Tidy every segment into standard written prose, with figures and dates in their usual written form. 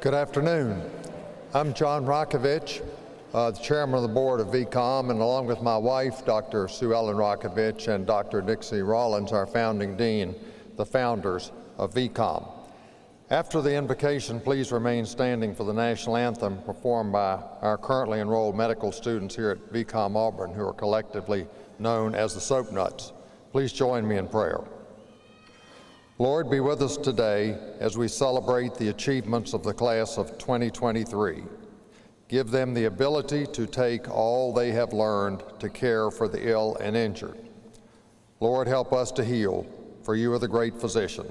Good afternoon. I'm John Rakovich, the chairman of the board of VCOM, and along with my wife, Dr. Sue Ellen Rakovich, and Dr. Dixie Rollins, our founding dean, the founders of VCOM. After the invocation, please remain standing for the national anthem performed by our currently enrolled medical students here at VCOM Auburn, who are collectively known as the Soap Nuts. Please join me in prayer. Lord, be with us today as we celebrate the achievements of the class of 2023. Give them the ability to take all they have learned to care for the ill and injured. Lord, help us to heal, for you are the great physician.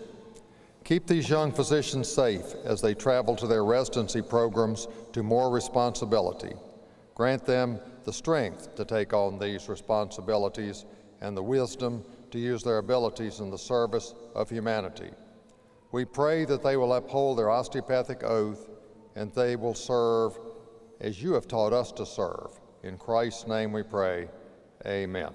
Keep these young physicians safe as they travel to their residency programs to more responsibility. Grant them the strength to take on these responsibilities and the wisdom to use their abilities in the service of humanity. We pray that they will uphold their osteopathic oath and they will serve as you have taught us to serve. In Christ's name we pray, amen.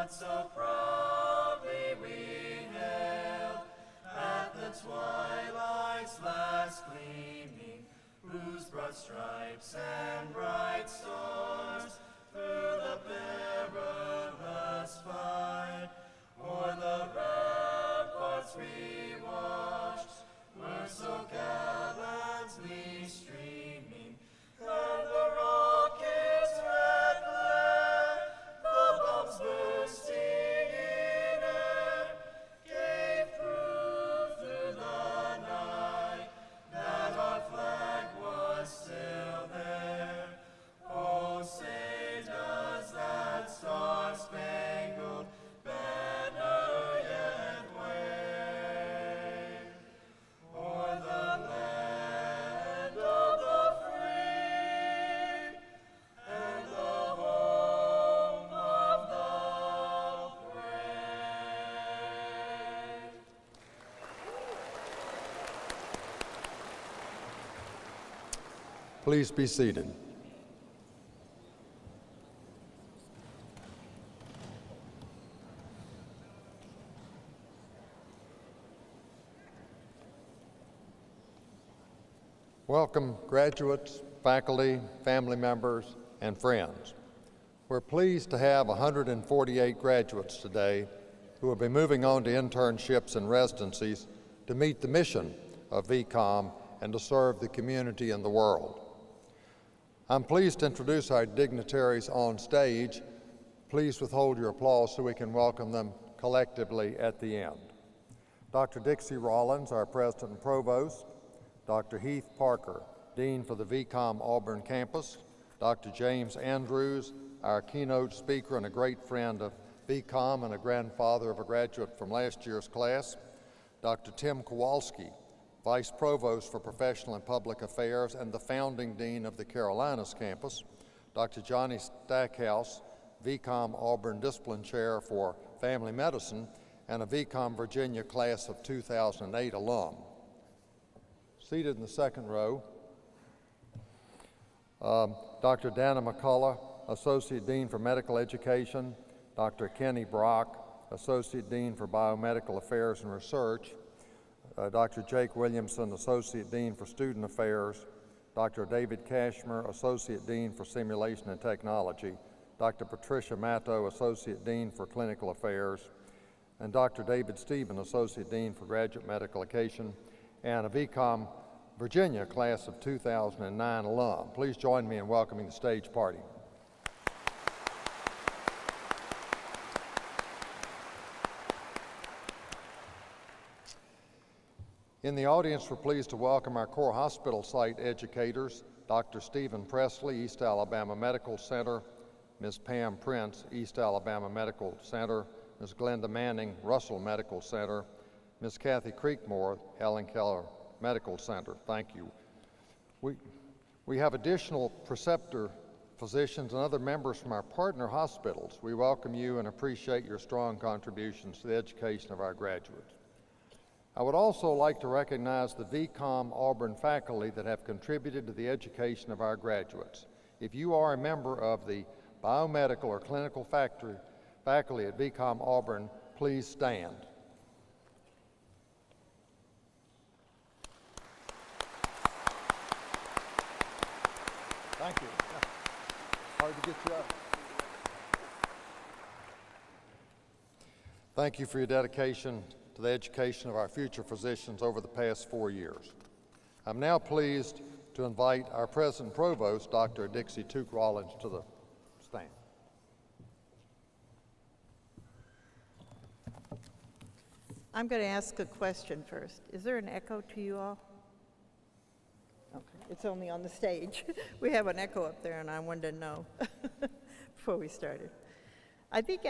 So proudly we stripes and bright stars, through the perilous fight, o'er the ramparts we watched, were so gallantly streaming, and the rockets' red glare, the bombs bursting in air, gave proof through the night that our flag was still there. Oh, say does that star-spangled banner yet wave o'er the land of the free and the home of the brave? Please be seated. Welcome, graduates, faculty, family members, and friends. We're pleased to have 148 graduates today who will be moving on to internships and residencies to meet the mission of VCOM and to serve the community and the world. I'm pleased to introduce our dignitaries on stage. Please withhold your applause so we can welcome them collectively at the end. Dr. Dixie Rollins, our President and Provost, Dr. Heath Parker, Dean for the VCOM Auburn campus, Dr. James Andrews, our keynote speaker and a great friend of VCOM and a grandfather of a graduate from last year's class, Dr. Tim Kowalski, Vice Provost for Professional and Public Affairs and the founding Dean of the Carolinas campus, Dr. Johnny Stackhouse, VCOM Auburn Discipline Chair for Family Medicine and a VCOM Virginia class of 2008 alum. Seated in the second row, Dr. Dana McCullough, Associate Dean for Medical Education, Dr. Kenny Brock, Associate Dean for Biomedical Affairs and Research, Dr. Jake Williamson, Associate Dean for Student Affairs, Dr. David Cashmer, Associate Dean for Simulation and Technology, Dr. Patricia Matto, Associate Dean for Clinical Affairs, and Dr. David Stephen, Associate Dean for Graduate Medical Education, and a VCOM Virginia class of 2009 alum. Please join me in welcoming the stage party. In the audience, we're pleased to welcome our core hospital site educators, Dr. Stephen Presley, East Alabama Medical Center, Ms. Pam Prince, East Alabama Medical Center, Ms. Glenda Manning, Russell Medical Center, Ms. Kathy Creekmore, Helen Keller Medical Center. Thank you. We have additional preceptor physicians and other members from our partner hospitals. We welcome you and appreciate your strong contributions to the education of our graduates. I would also like to recognize the VCOM Auburn faculty that have contributed to the education of our graduates. If you are a member of the biomedical or clinical faculty at VCOM Auburn, please stand. Thank you. Hard to get you up. Thank you for your dedication to the education of our future physicians over the past 4 years. I'm now pleased to invite our President and Provost, Dr. Dixie Took Rollins, to the stand. I'm going to ask a question first. Is there an echo to you all? Okay, it's only on the stage. We have an echo up there, and I wanted to know before we started. I think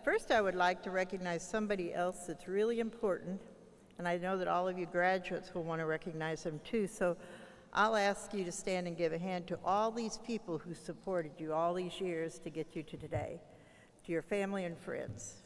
first I would like to recognize somebody else that's really important, and I know that all of you graduates will want to recognize them too, so I'll ask you to stand and give a hand to all these people who supported you all these years to get you to today, to your family and friends.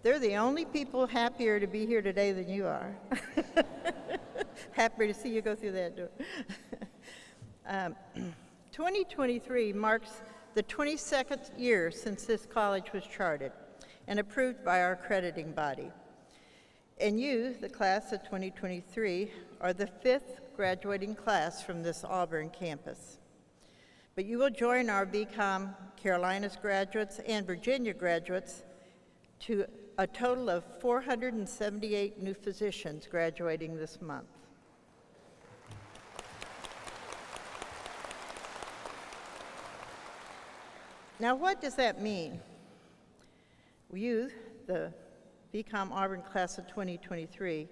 They're the only people happier to be here today than you are. Happy to see you go through that door. 2023 marks the 22nd year since this college was chartered and approved by our accrediting body. And you, the class of 2023, are the 5th graduating class from this Auburn campus. But you will join our VCOM Carolinas graduates and Virginia graduates to a total of 478 new physicians graduating this month. Now, what does that mean? You, the VCOM Auburn class of 2023,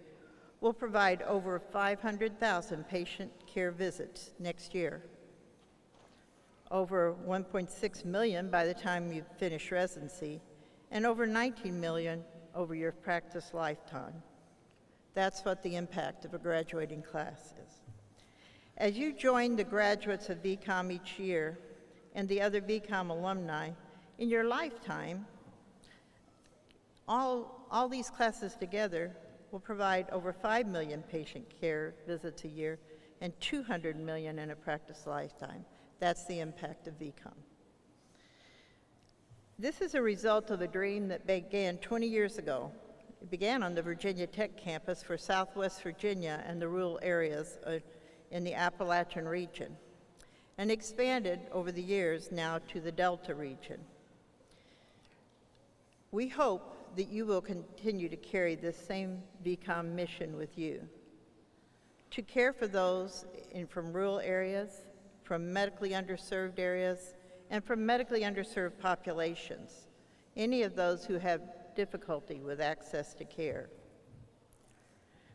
will provide over 500,000 patient care visits next year, over 1.6 million by the time you finish residency, and over 19 million over your practice lifetime. That's what the impact of a graduating class is. As you join the graduates of VCOM each year and the other VCOM alumni, in your lifetime, all these classes together will provide over 5 million patient care visits a year and 200 million in a practice lifetime. That's the impact of VCOM. This is a result of a dream that began 20 years ago. It began on the Virginia Tech campus for Southwest Virginia and the rural areas in the Appalachian region, and expanded over the years now to the Delta region. We hope that you will continue to carry this same VCOM mission with you, to care for those from rural areas, from medically underserved areas, and from medically underserved populations, any of those who have difficulty with access to care.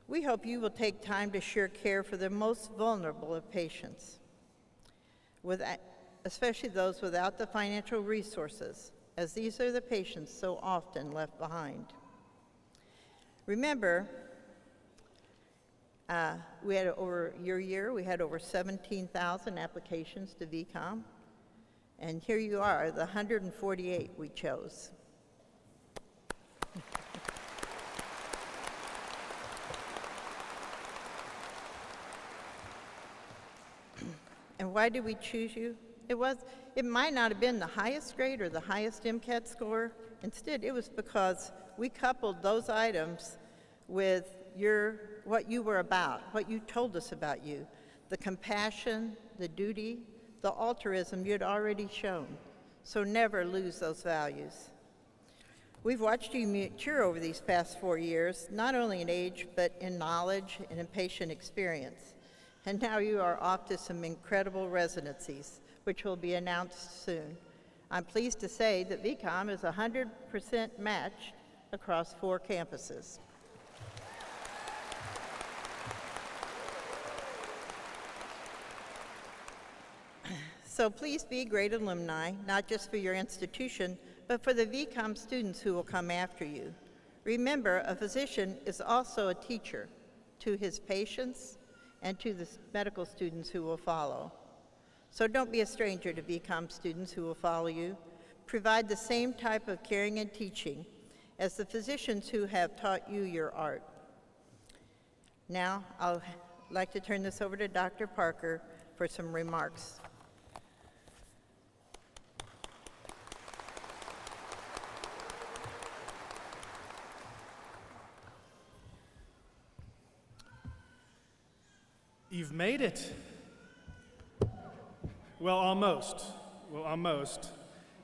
We hope you will take time to share care for the most vulnerable of patients, especially those without the financial resources, as these are the patients so often left behind. Remember, we had over we had over 17,000 applications to VCOM, and here you are, the 148 we chose. And why did we choose you? It might not have been the highest grade or the highest MCAT score. Instead, it was because we coupled those items with what you were about, what you told us about you, the compassion, the duty, the altruism you'd already shown. So never lose those values. We've watched you mature over these past 4 years, not only in age, but in knowledge and in patient experience. And now you are off to some incredible residencies, which will be announced soon. I'm pleased to say that VCOM is 100% matched across 4 campuses. So please be great alumni, not just for your institution, but for the VCOM students who will come after you. Remember, a physician is also a teacher to his patients and to the medical students who will follow. So don't be a stranger to VCOM students who will follow you. Provide the same type of caring and teaching as the physicians who have taught you your art. Now, I'd like to turn this over to Dr. Parker for some remarks. You've made it. Well, almost.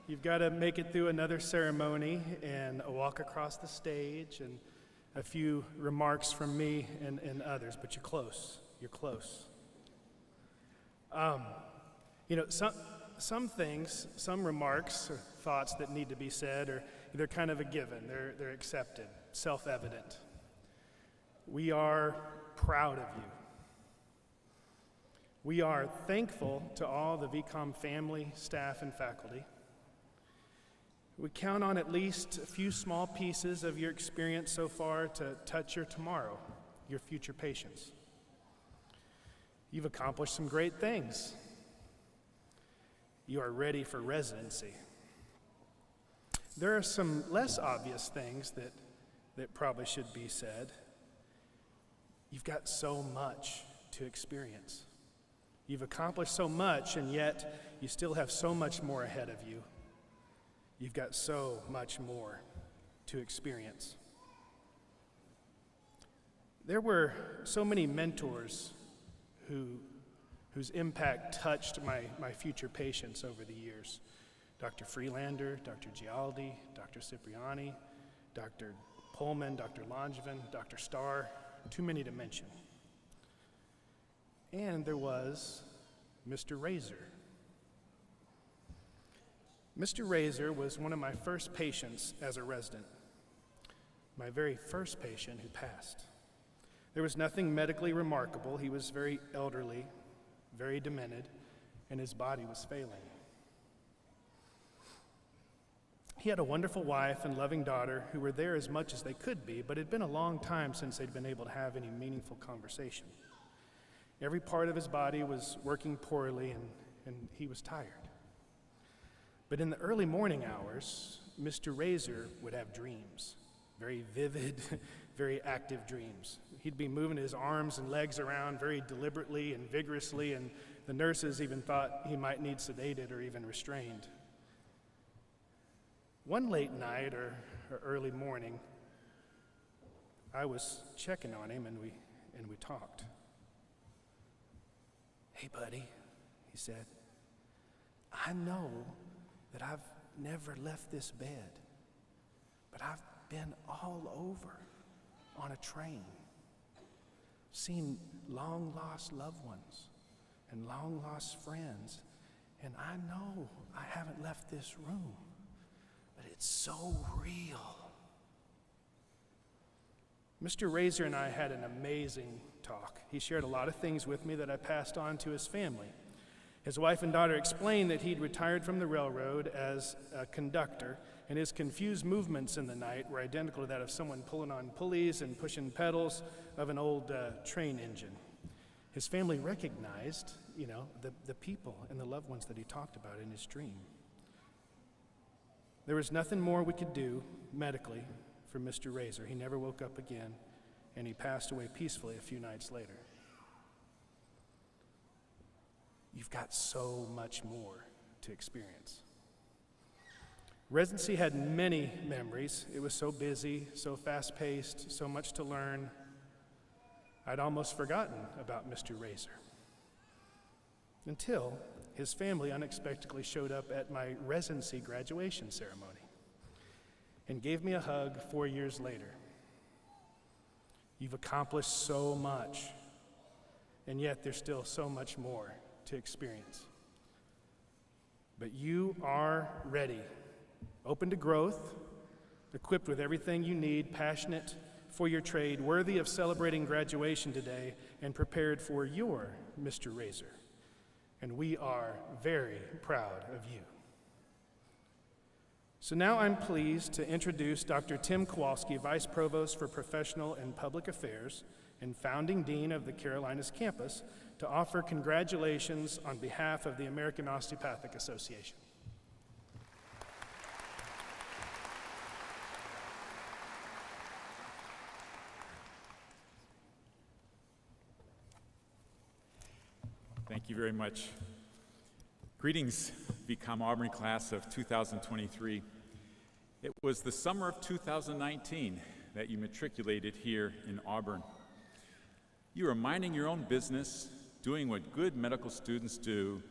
You've got to make it through another ceremony and a walk across the stage and a few remarks from me and others, but you're close. You're close. Some things, some remarks or thoughts that need to be said they're kind of a given. They're accepted, self-evident. We are proud of you. We are thankful to all the VCOM family, staff, and faculty. We count on at least a few small pieces of your experience so far to touch your tomorrow, your future patients. You've accomplished some great things. You are ready for residency. There are some less obvious things that probably should be said. You've got so much to experience. You've accomplished so much, and yet you still have so much more ahead of you. You've got so much more to experience. There were so many mentors whose impact touched my future patients over the years. Dr. Freelander, Dr. Gialdi, Dr. Cipriani, Dr. Pullman, Dr. Langevin, Dr. Starr, too many to mention. And there was Mr. Razor. Mr. Razor was one of my first patients as a resident, my very first patient who passed. There was nothing medically remarkable. He was very elderly, very demented, and his body was failing. He had a wonderful wife and loving daughter who were there as much as they could be, but it had been a long time since they'd been able to have any meaningful conversation. Every part of his body was working poorly, and he was tired. But in the early morning hours, Mr. Razor would have dreams, very vivid, very active dreams. He'd be moving his arms and legs around very deliberately and vigorously, and the nurses even thought he might need sedated or even restrained. One late night or early morning, I was checking on him, and we talked. "Hey, buddy," he said, "I know that I've never left this bed, but I've been all over on a train, seen long-lost loved ones and long-lost friends, and I know I haven't left this room, but it's so real." Mr. Razor and I had an amazing talk. He shared a lot of things with me that I passed on to his family. His wife and daughter explained that he'd retired from the railroad as a conductor, and his confused movements in the night were identical to that of someone pulling on pulleys and pushing pedals of an old train engine. His family recognized, the people and the loved ones that he talked about in his dream. There was nothing more we could do medically for Mr. Razor. He never woke up again, and he passed away peacefully a few nights later. You've got so much more to experience. Residency had many memories. It was so busy, so fast-paced, so much to learn. I'd almost forgotten about Mr. Razor until his family unexpectedly showed up at my residency graduation ceremony and gave me a hug 4 years later. You've accomplished so much, and yet there's still so much more to experience. But you are ready, open to growth, equipped with everything you need, passionate for your trade, worthy of celebrating graduation today, and prepared for your Mr. Razor. And we are very proud of you. So now I'm pleased to introduce Dr. Tim Kowalski, Vice Provost for Professional and Public Affairs and founding Dean of the Carolinas campus, to offer congratulations on behalf of the American Osteopathic Association. Thank you very much. Greetings, VCOM Auburn class of 2023. It was the summer of 2019 that you matriculated here in Auburn. You were minding your own business, doing what good medical students do,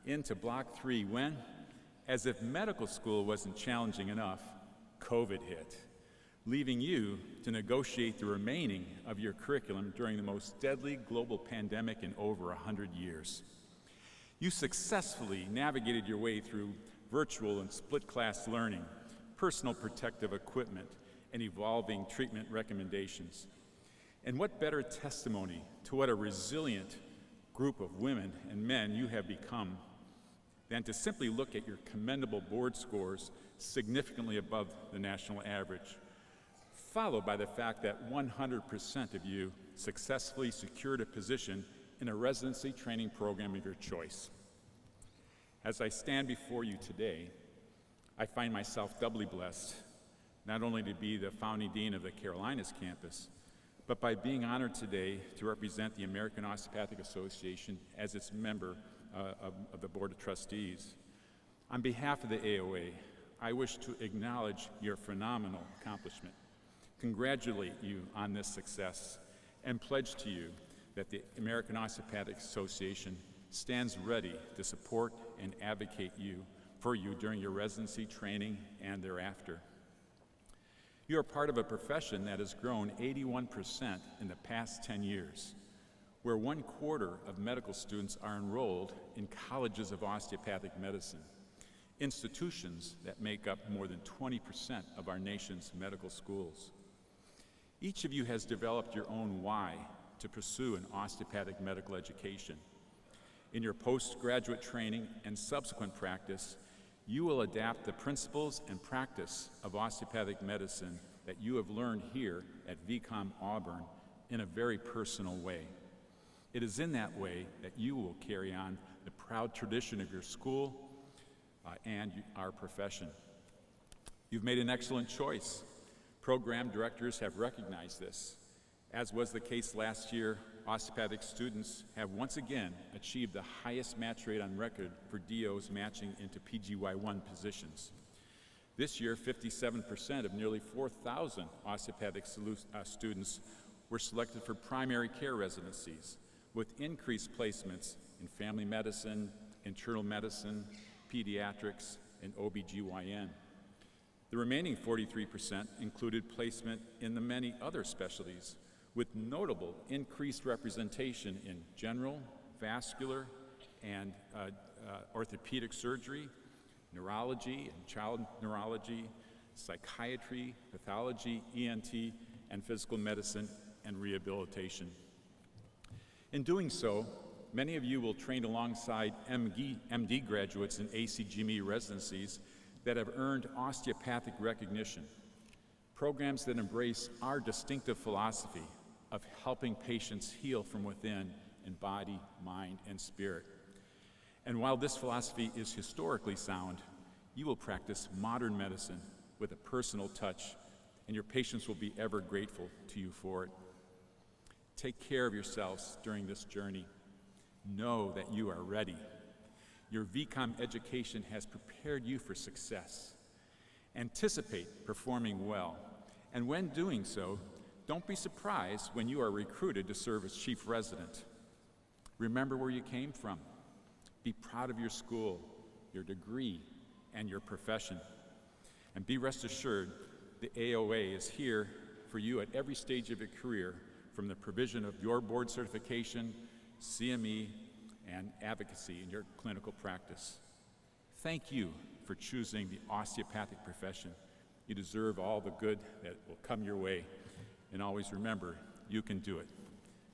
into Block 3 when, as if medical school wasn't challenging enough, COVID hit, leaving you to negotiate the remaining of your curriculum during the most deadly global pandemic in over 100 years. You successfully navigated your way through virtual and split-class learning, personal protective equipment, and evolving treatment recommendations. And what better testimony to what a resilient group of women and men you have become than to simply look at your commendable board scores significantly above the national average, followed by the fact that 100% of you successfully secured a position in a residency training program of your choice. As I stand before you today, I find myself doubly blessed, not only to be the founding dean of the Carolinas campus, but by being honored today to represent the American Osteopathic Association as its member of the Board of Trustees. On behalf of the AOA, I wish to acknowledge your phenomenal accomplishment, congratulate you on this success, and pledge to you that the American Osteopathic Association stands ready to support and advocate for you during your residency, training, and thereafter. You are part of a profession that has grown 81% in the past 10 years, where 1/4 of medical students are enrolled in colleges of osteopathic medicine, institutions that make up more than 20% of our nation's medical schools. Each of you has developed your own why to pursue an osteopathic medical education. In your postgraduate training and subsequent practice, you will adapt the principles and practice of osteopathic medicine that you have learned here at VCOM Auburn in a very personal way. It is in that way that you will carry on the proud tradition of your school and our profession. You've made an excellent choice. Program directors have recognized this. As was the case last year, osteopathic students have once again achieved the highest match rate on record for DOs matching into PGY1 positions. This year, 57% of nearly 4,000 osteopathic students were selected for primary care residencies, with increased placements in family medicine, internal medicine, pediatrics, and OBGYN. The remaining 43% included placement in the many other specialties, with notable increased representation in general, vascular, and orthopedic surgery, neurology and child neurology, psychiatry, pathology, ENT, and physical medicine and rehabilitation. In doing so, many of you will train alongside MD graduates in ACGME residencies that have earned osteopathic recognition, programs that embrace our distinctive philosophy of helping patients heal from within in body, mind, and spirit. And while this philosophy is historically sound, you will practice modern medicine with a personal touch, and your patients will be ever grateful to you for it. Take care of yourselves during this journey. Know that you are ready. Your VCOM education has prepared you for success. Anticipate performing well, and when doing so, don't be surprised when you are recruited to serve as chief resident. Remember where you came from. Be proud of your school, your degree, and your profession. And be rest assured, the AOA is here for you at every stage of your career, from the provision of your board certification, CME, and advocacy in your clinical practice. Thank you for choosing the osteopathic profession. You deserve all the good that will come your way. And always remember, you can do it.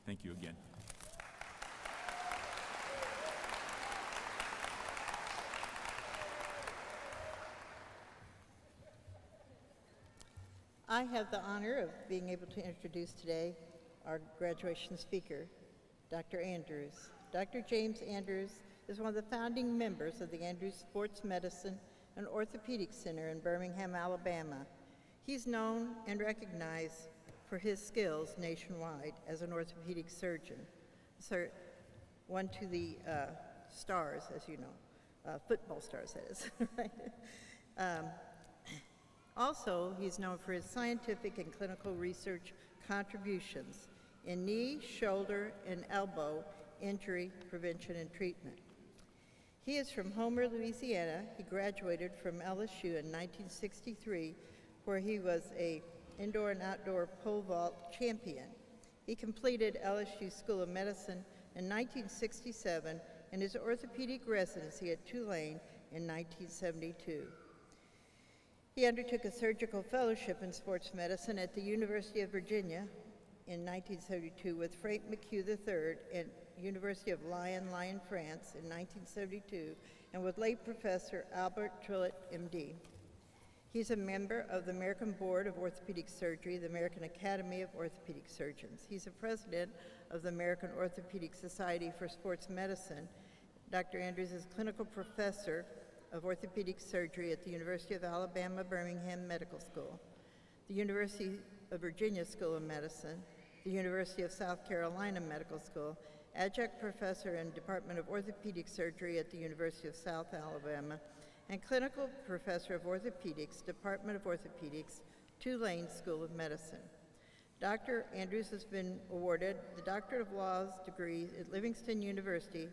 Thank you again. I have the honor of being able to introduce today our graduation speaker, Dr. Andrews. Dr. James Andrews is one of the founding members of the Andrews Sports Medicine and Orthopedic Center in Birmingham, Alabama. He's known and recognized for his skills nationwide as an orthopedic surgeon. So, one to the stars, as you know, football stars, that is. Right? Also, he's known for his scientific and clinical research contributions in knee, shoulder, and elbow injury prevention and treatment. He is from Homer, Louisiana. He graduated from LSU in 1963, where he was an indoor and outdoor pole vault champion. He completed LSU School of Medicine in 1967 and his orthopedic residency at Tulane in 1972. He undertook a surgical fellowship in sports medicine at the University of Virginia in 1972 with Frank McHugh III at University of Lyon, France in 1972, and with late Professor Albert Trillet, MD. He's a member of the American Board of Orthopedic Surgery, the American Academy of Orthopedic Surgeons. He's a president of the American Orthopedic Society for Sports Medicine. Dr. Andrews is clinical professor of orthopedic surgery at the University of Alabama, Birmingham Medical School, the University of Virginia School of Medicine, the University of South Carolina Medical School, adjunct professor in Department of Orthopedic Surgery at the University of South Alabama, and clinical professor of orthopedics, Department of Orthopedics, Tulane School of Medicine. Dr. Andrews has been awarded the Doctor of Laws degree at Livingston University,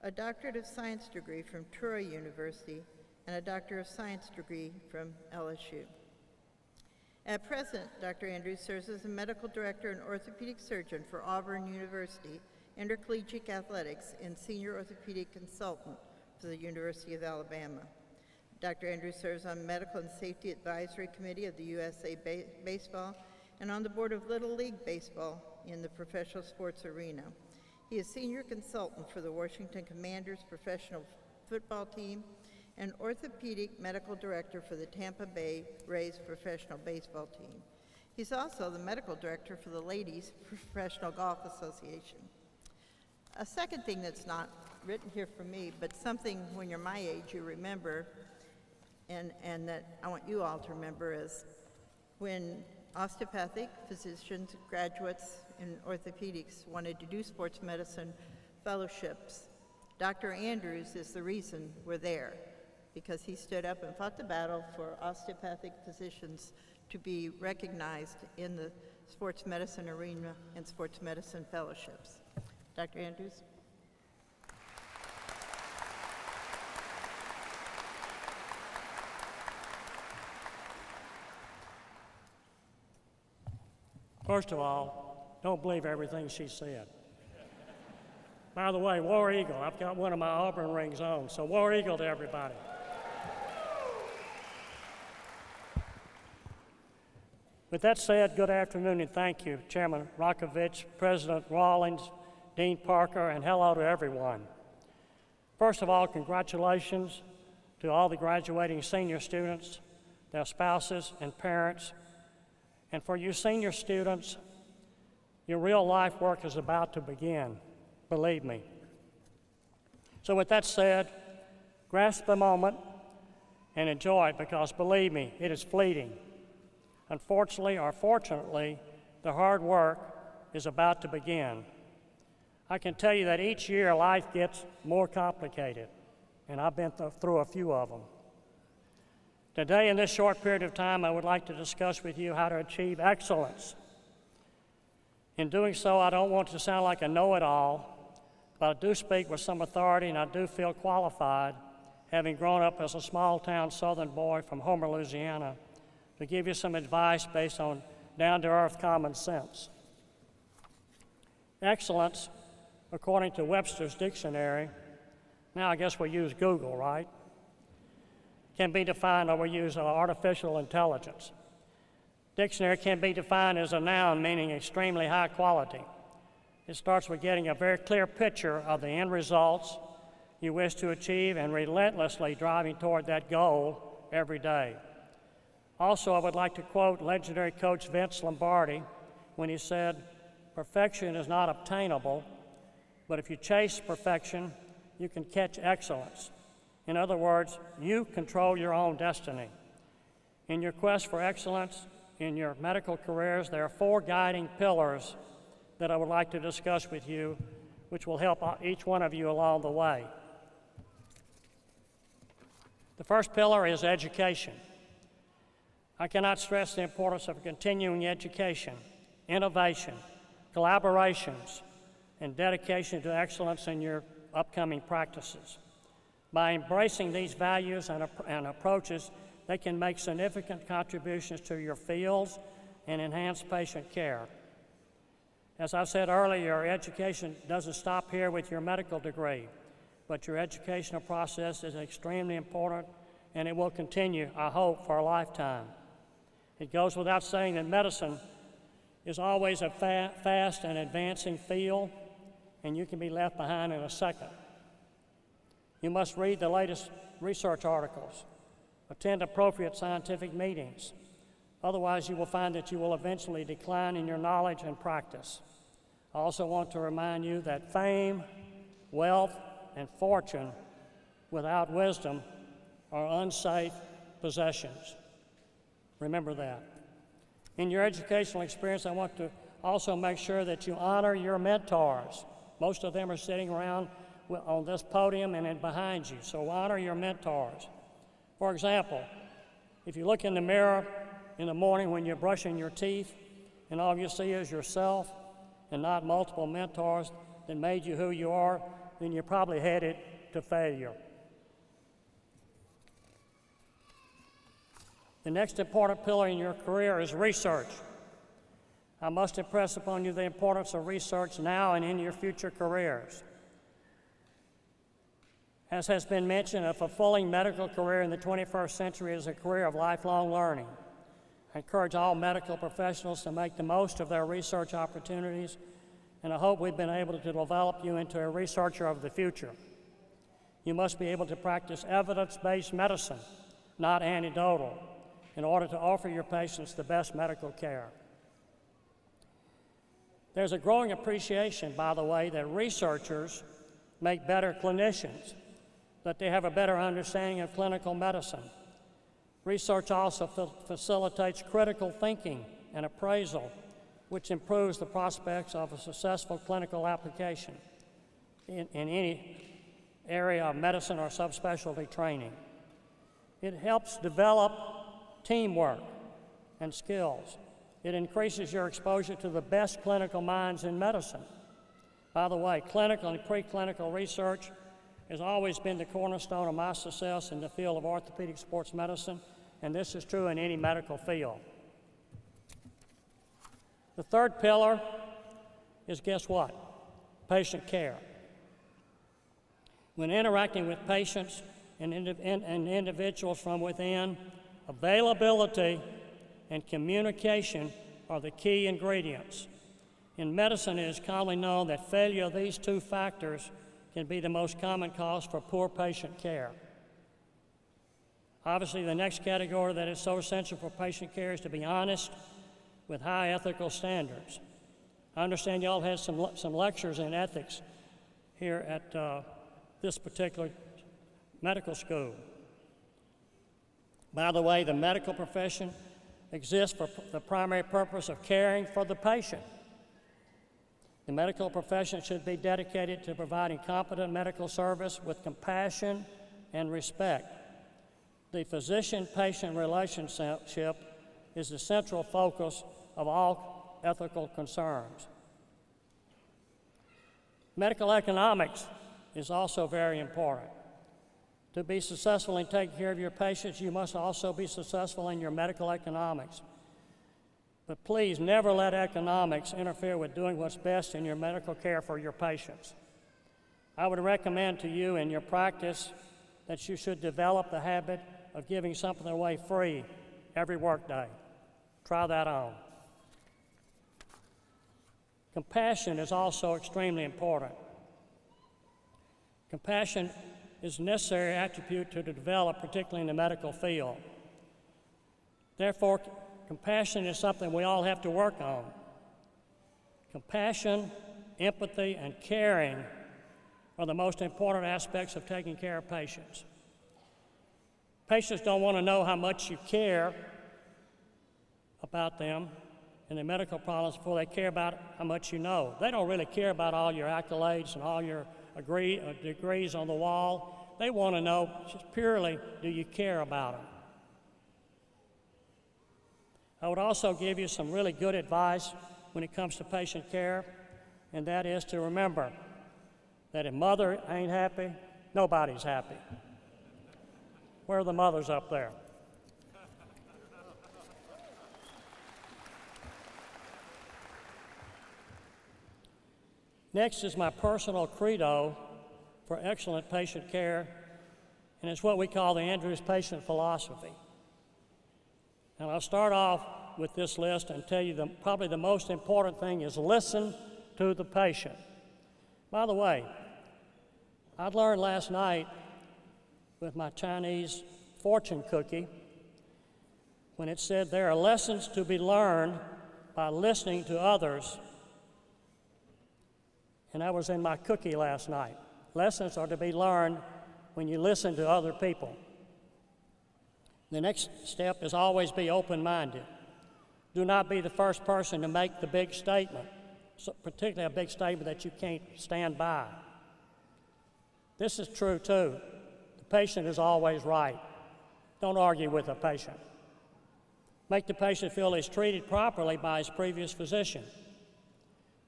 a Doctorate of Science degree from Troy University, and a Doctor of Science degree from LSU. At present, Dr. Andrews serves as a medical director and orthopedic surgeon for Auburn University Intercollegiate Athletics and senior orthopedic consultant for the University of Alabama. Dr. Andrews serves on Medical and Safety Advisory Committee of the USA Baseball and on the board of Little League Baseball in the professional sports arena. He is senior consultant for the Washington Commanders professional football team and orthopedic medical director for the Tampa Bay Rays professional baseball team. He's also the medical director for the Ladies Professional Golf Association. A second thing that's not written here for me, but something when you're my age you remember, and that I want you all to remember, is when osteopathic physicians, graduates in orthopedics wanted to do sports medicine fellowships. Dr. Andrews is the reason we're there, because he stood up and fought the battle for osteopathic physicians to be recognized in the sports medicine arena and sports medicine fellowships. Dr. Andrews? First of all, don't believe everything she said. By the way, War Eagle, I've got one of my Auburn rings on, so War Eagle to everybody. With that said, good afternoon and thank you, Chairman Rakovich, President Rawlings, Dean Parker, and hello to everyone. First of all, congratulations to all the graduating senior students, their spouses and parents. And for you senior students, your real life work is about to begin, believe me. So with that said, grasp the moment and enjoy it, because believe me, it is fleeting. Unfortunately or fortunately, the hard work is about to begin. I can tell you that each year life gets more complicated, and I've been through a few of them. Today, in this short period of time, I would like to discuss with you how to achieve excellence. In doing so, I don't want to sound like a know-it-all, but I do speak with some authority and I do feel qualified, having grown up as a small-town southern boy from Homer, Louisiana, to give you some advice based on down-to-earth common sense. Excellence, according to Webster's dictionary, now I guess we use Google, right? Can be defined, or we use artificial intelligence. Dictionary can be defined as a noun meaning extremely high quality. It starts with getting a very clear picture of the end results you wish to achieve and relentlessly driving toward that goal every day. Also, I would like to quote legendary coach Vince Lombardi when he said, "Perfection is not obtainable, but if you chase perfection, you can catch excellence." In other words, you control your own destiny. In your quest for excellence in your medical careers, there are 4 guiding pillars that I would like to discuss with you, which will help each one of you along the way. The first pillar is education. I cannot stress the importance of continuing education, innovation, collaborations, and dedication to excellence in your upcoming practices. By embracing these values and approaches, they can make significant contributions to your fields and enhance patient care. As I said earlier, your education doesn't stop here with your medical degree, but your educational process is extremely important, and it will continue, I hope, for a lifetime. It goes without saying that medicine is always a fast and advancing field, and you can be left behind in a second. You must read the latest research articles, attend appropriate scientific meetings. Otherwise, you will find that you will eventually decline in your knowledge and practice. I also want to remind you that fame, wealth, and fortune without wisdom are unsafe possessions. Remember that. In your educational experience, I want to Also make sure that you honor your mentors. Most of them are sitting around on this podium and then behind you, so honor your mentors. For example, if you look in the mirror in the morning when you're brushing your teeth and all you see is yourself and not multiple mentors that made you who you are, then you're probably headed to failure. The next important pillar in your career is research. I must impress upon you the importance of research now and in your future careers. As has been mentioned, a fulfilling medical career in the 21st century is a career of lifelong learning. I encourage all medical professionals to make the most of their research opportunities, and I hope we've been able to develop you into a researcher of the future. You must be able to practice evidence-based medicine, not anecdotal, in order to offer your patients the best medical care. There's a growing appreciation, by the way, that researchers make better clinicians, that they have a better understanding of clinical medicine. Research also facilitates critical thinking and appraisal, which improves the prospects of a successful clinical application in any area of medicine or subspecialty training. It helps develop teamwork and skills. It increases your exposure to the best clinical minds in medicine. By the way, clinical and preclinical research has always been the cornerstone of my success in the field of orthopedic sports medicine, and this is true in any medical field. The third pillar is, guess what? Patient care. When interacting with patients and individuals from within, availability and communication are the key ingredients. In medicine, it is commonly known that failure of these two factors can be the most common cause for poor patient care. Obviously, the next category that is so essential for patient care is to be honest with high ethical standards. I understand y'all had some lectures in ethics here at this particular medical school. By the way, the medical profession exists for the primary purpose of caring for the patient. The medical profession should be dedicated to providing competent medical service with compassion and respect. The physician-patient relationship is the central focus of all ethical concerns. Medical economics is also very important. To be successful in taking care of your patients, you must also be successful in your medical economics. But please never let economics interfere with doing what's best in your medical care for your patients. I would recommend to you in your practice that you should develop the habit of giving something away free every workday. Try that on. Compassion is also extremely important. Compassion is a necessary attribute to develop, particularly in the medical field. Therefore, compassion is something we all have to work on. Compassion, empathy, and caring are the most important aspects of taking care of patients. Patients don't want to know how much you care about them and their medical problems before they care about how much you know. They don't really care about all your accolades and all your degrees on the wall. They want to know just purely, do you care about them? I would also give you some really good advice when it comes to patient care, and that is to remember that if mother ain't happy, nobody's happy. Where are the mothers up there? Next is my personal credo for excellent patient care, and it's what we call the Andrews patient philosophy. And I'll start off with this list and tell you probably the most important thing is listen to the patient. By the way, I learned last night with my Chinese fortune cookie when it said there are lessons to be learned by listening to others. And that was in my cookie last night. Lessons are to be learned when you listen to other people. The next step is always be open-minded. Do not be the first person to make the big statement, particularly a big statement that you can't stand by. This is true too. The patient is always right. Don't argue with the patient. Make the patient feel he's treated properly by his previous physician.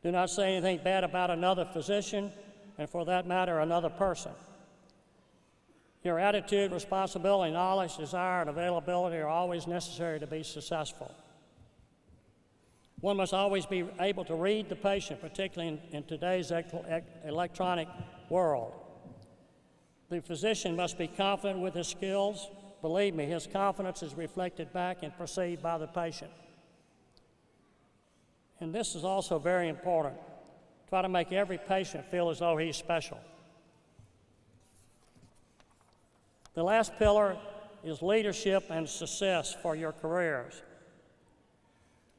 Do not say anything bad about another physician, and for that matter, another person. Your attitude, responsibility, knowledge, desire, and availability are always necessary to be successful. One must always be able to read the patient, particularly in today's electronic world. The physician must be confident with his skills. Believe me, his confidence is reflected back and perceived by the patient. And this is also very important. Try to make every patient feel as though he's special. The last pillar is leadership and success for your careers.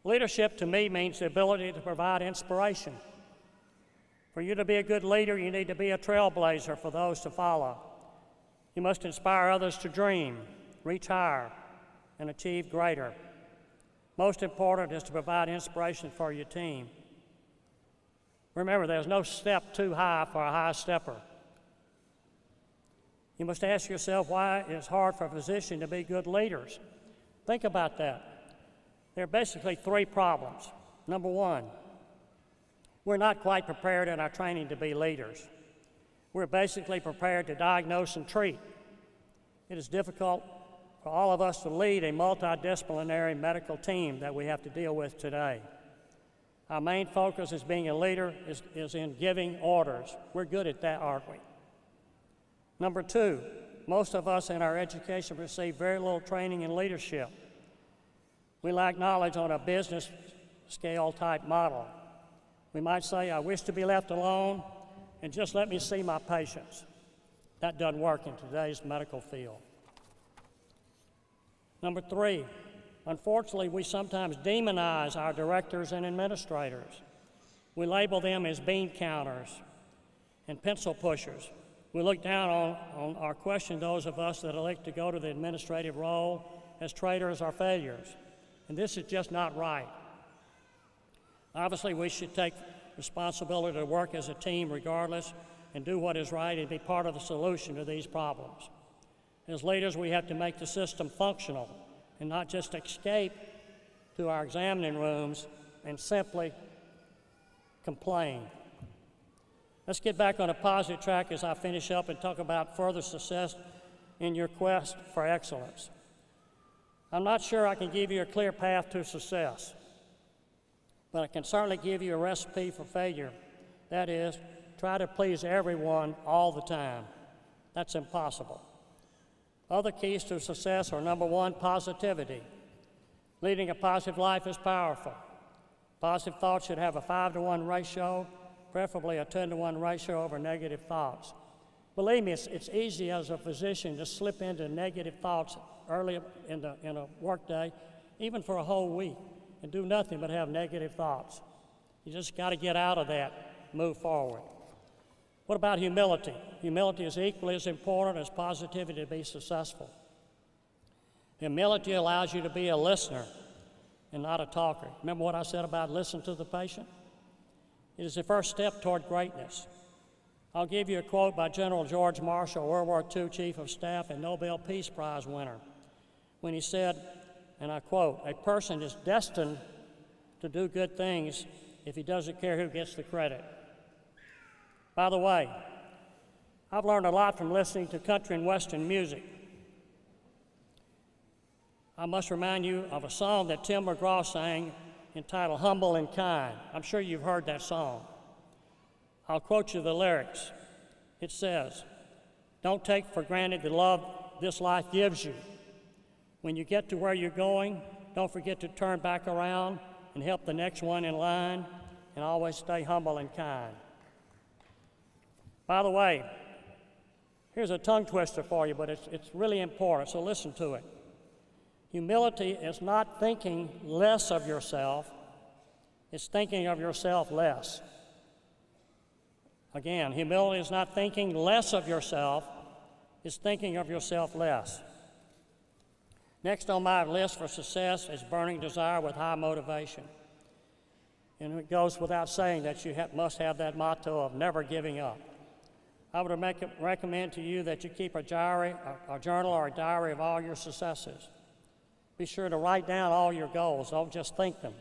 Leadership to me means the ability to provide inspiration. For you to be a good leader, you need to be a trailblazer for those to follow. You must inspire others to dream, reach higher, and achieve greater. Most important is to provide inspiration for your team. Remember, there's no step too high for a high stepper. You must ask yourself why it's hard for physicians to be good leaders. Think about that. There are basically three problems. Number one, we're not quite prepared in our training to be leaders. We're basically prepared to diagnose and treat. It is difficult for all of us to lead a multidisciplinary medical team that we have to deal with today. Our main focus as being a leader is in giving orders. We're good at that, aren't we? Number two, most of us in our education receive very little training in leadership. We lack knowledge on a business scale type model. We might say, I wish to be left alone and just let me see my patients. That doesn't work in today's medical field. Number three, unfortunately, we sometimes demonize our directors and administrators. We label them as bean counters and pencil pushers. We look down on or question those of us that elect to go to the administrative role as traitors or failures. And this is just not right. Obviously, we should take responsibility to work as a team regardless and do what is right and be part of the solution to these problems. As leaders, we have to make the system functional and not just escape to our examining rooms and simply complain. Let's get back on a positive track as I finish up and talk about further success in your quest for excellence. I'm not sure I can give you a clear path to success, but I can certainly give you a recipe for failure. That is, try to please everyone all the time. That's impossible. Other keys to success are, number one, positivity. Leading a positive life is powerful. Positive thoughts should have a 5-to-1 ratio, preferably a 10-to-1 ratio over negative thoughts. Believe me, it's easy as a physician to slip into negative thoughts early in a workday, even for a whole week, and do nothing but have negative thoughts. You just got to get out of that, move forward. What about humility? Humility is equally as important as positivity to be successful. Humility allows you to be a listener and not a talker. Remember what I said about listen to the patient? It is the first step toward greatness. I'll give you a quote by General George Marshall, World War II Chief of Staff and Nobel Peace Prize winner, when he said, and I quote, "A person is destined to do good things if he doesn't care who gets the credit." By the way, I've learned a lot from listening to country and western music. I must remind you of a song that Tim McGraw sang entitled Humble and Kind. I'm sure you've heard that song. I'll quote you the lyrics. It says, "Don't take for granted the love this life gives you. When you get to where you're going, don't forget to turn back around and help the next one in line, and always stay humble and kind." By the way, here's a tongue twister for you, but it's really important, so listen to it. Humility is not thinking less of yourself, it's thinking of yourself less. Again, humility is not thinking less of yourself, it's thinking of yourself less. Next on my list for success is burning desire with high motivation. And it goes without saying that you must have that motto of never giving up. I would recommend to you that you keep a journal or a diary of all your successes. Be sure to write down all your goals, don't just think them.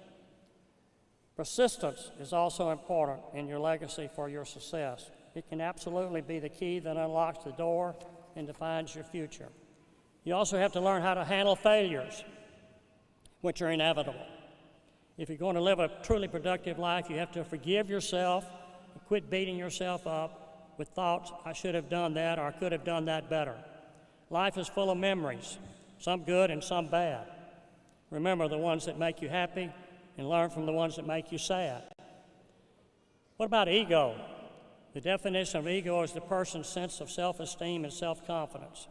Persistence is also important in your legacy for your success. It can absolutely be the key that unlocks the door and defines your future. You also have to learn how to handle failures, which are inevitable. If you're going to live a truly productive life, you have to forgive yourself and quit beating yourself up with thoughts, I should have done that, or I could have done that better. Life is full of memories, some good and some bad. Remember the ones that make you happy and learn from the ones that make you sad. What about ego? The definition of ego is the person's sense of self-esteem and self-confidence.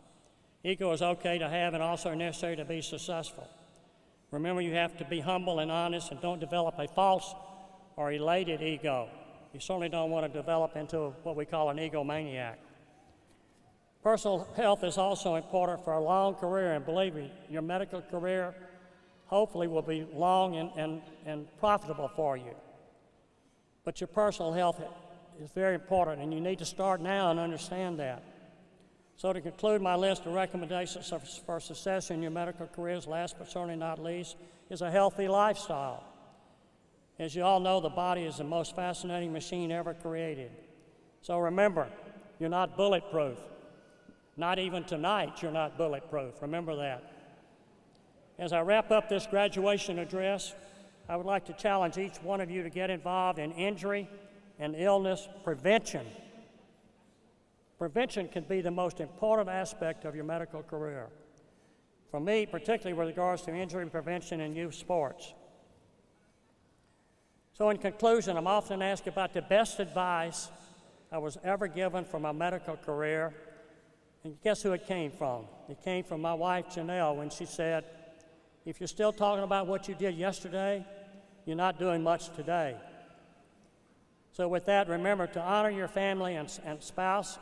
Ego is okay to have and also necessary to be successful. Remember, you have to be humble and honest and don't develop a false or elated ego. You certainly don't want to develop into what we call an egomaniac. Personal health is also important for a long career, and believe me, your medical career hopefully will be long and profitable for you. But your personal health is very important, and you need to start now and understand that. So to conclude my list of recommendations for success in your medical careers, last but certainly not least, is a healthy lifestyle. As you all know, the body is the most fascinating machine ever created. So remember, you're not bulletproof. Not even tonight, you're not bulletproof. Remember that. As I wrap up this graduation address, I would like to challenge each one of you to get involved in injury and illness prevention. Prevention can be the most important aspect of your medical career. For me, particularly with regards to injury prevention in youth sports. So in conclusion, I'm often asked about the best advice I was ever given for my medical career. And guess who it came from? It came from my wife, Janelle, when she said, if you're still talking about what you did yesterday, you're not doing much today. So with that, remember to honor your family and spouse,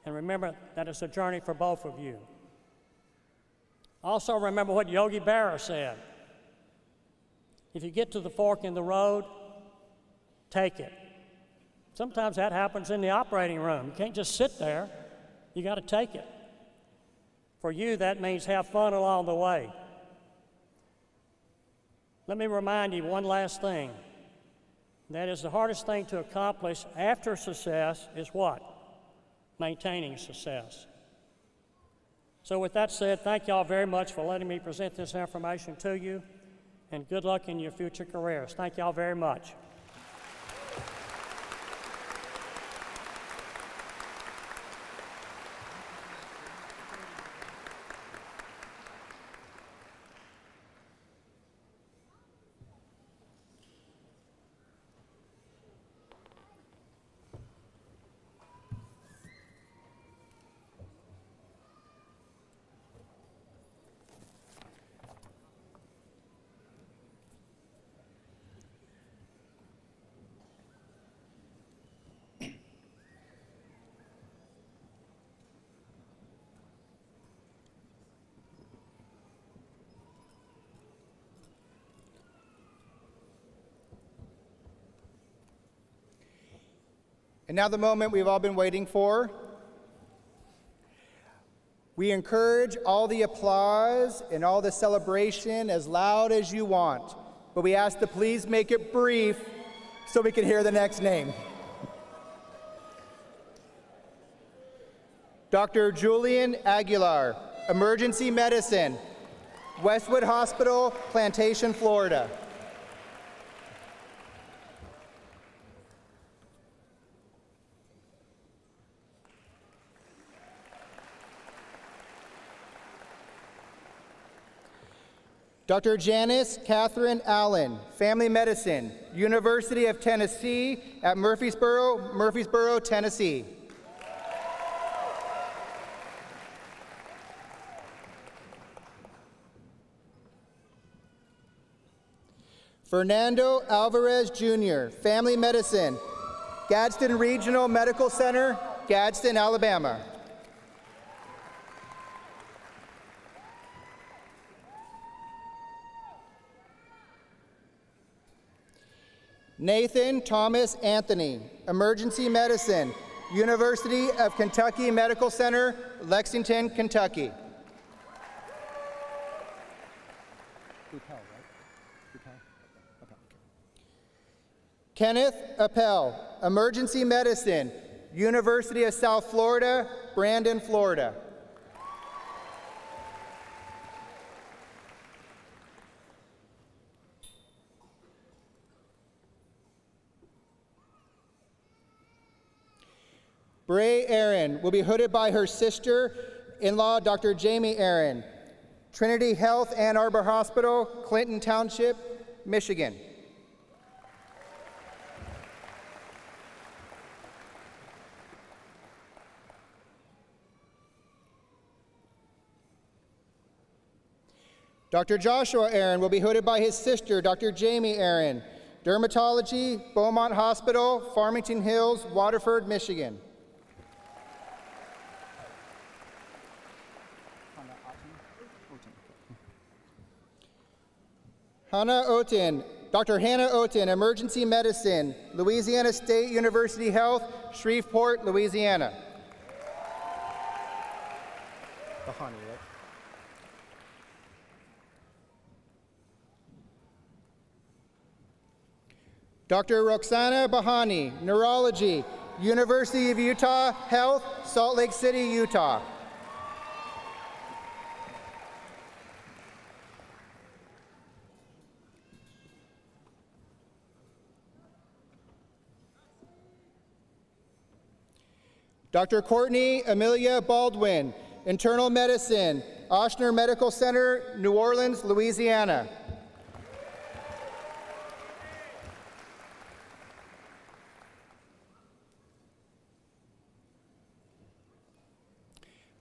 and remember that it's a journey for both of you. Also remember what Yogi Berra said. If you get to the fork in the road, take it. Sometimes that happens in the operating room. You can't just sit there. You got to take it. For you, that means have fun along the way. Let me remind you one last thing. That is, the hardest thing to accomplish after success is what? Maintaining success. So with that said, thank you all very much for letting me present this information to you, and good luck in your future careers. Thank you all very much. And now the moment we've all been waiting for. We encourage all the applause and all the celebration as loud as you want, but we ask to please make it brief so we can hear the next name. Dr. Julian Aguilar, Emergency Medicine, Westwood Hospital, Plantation, Florida. Dr. Janice Catherine Allen, Family Medicine, University of Tennessee at Murfreesboro, Tennessee. Fernando Alvarez Jr., Family Medicine, Gadsden Regional Medical Center, Gadsden, Alabama. Nathan Thomas Anthony, Emergency Medicine, University of Kentucky Medical Center, Lexington, Kentucky. Kenneth Appel, Emergency Medicine, University of South Florida, Brandon, Florida. Bray Aaron will be hooded by her sister-in-law, Dr. Jamie Aaron, Trinity Health Ann Arbor Hospital, Clinton Township, Michigan. Dr. Joshua Aaron will be hooded by his sister, Dr. Jamie Aaron, Dermatology, Beaumont Hospital, Farmington Hills, Waterford, Michigan. Hannah Oten, Dr. Hannah Oten, Emergency Medicine, Louisiana State University Health, Shreveport, Louisiana. Dr. Roxana Bahani, Neurology, University of Utah Health, Salt Lake City, Utah. Dr. Courtney Amelia Baldwin, Internal Medicine, Ochsner Medical Center, New Orleans, Louisiana.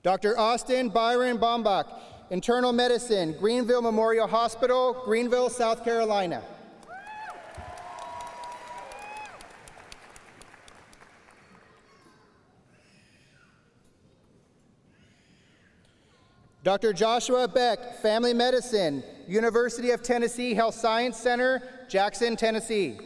Dr. Austin Byron Bombach, Internal Medicine, Greenville Memorial Hospital, Greenville, South Carolina. Dr. Joshua Beck, Family Medicine, University of Tennessee Health Science Center, Jackson, Tennessee.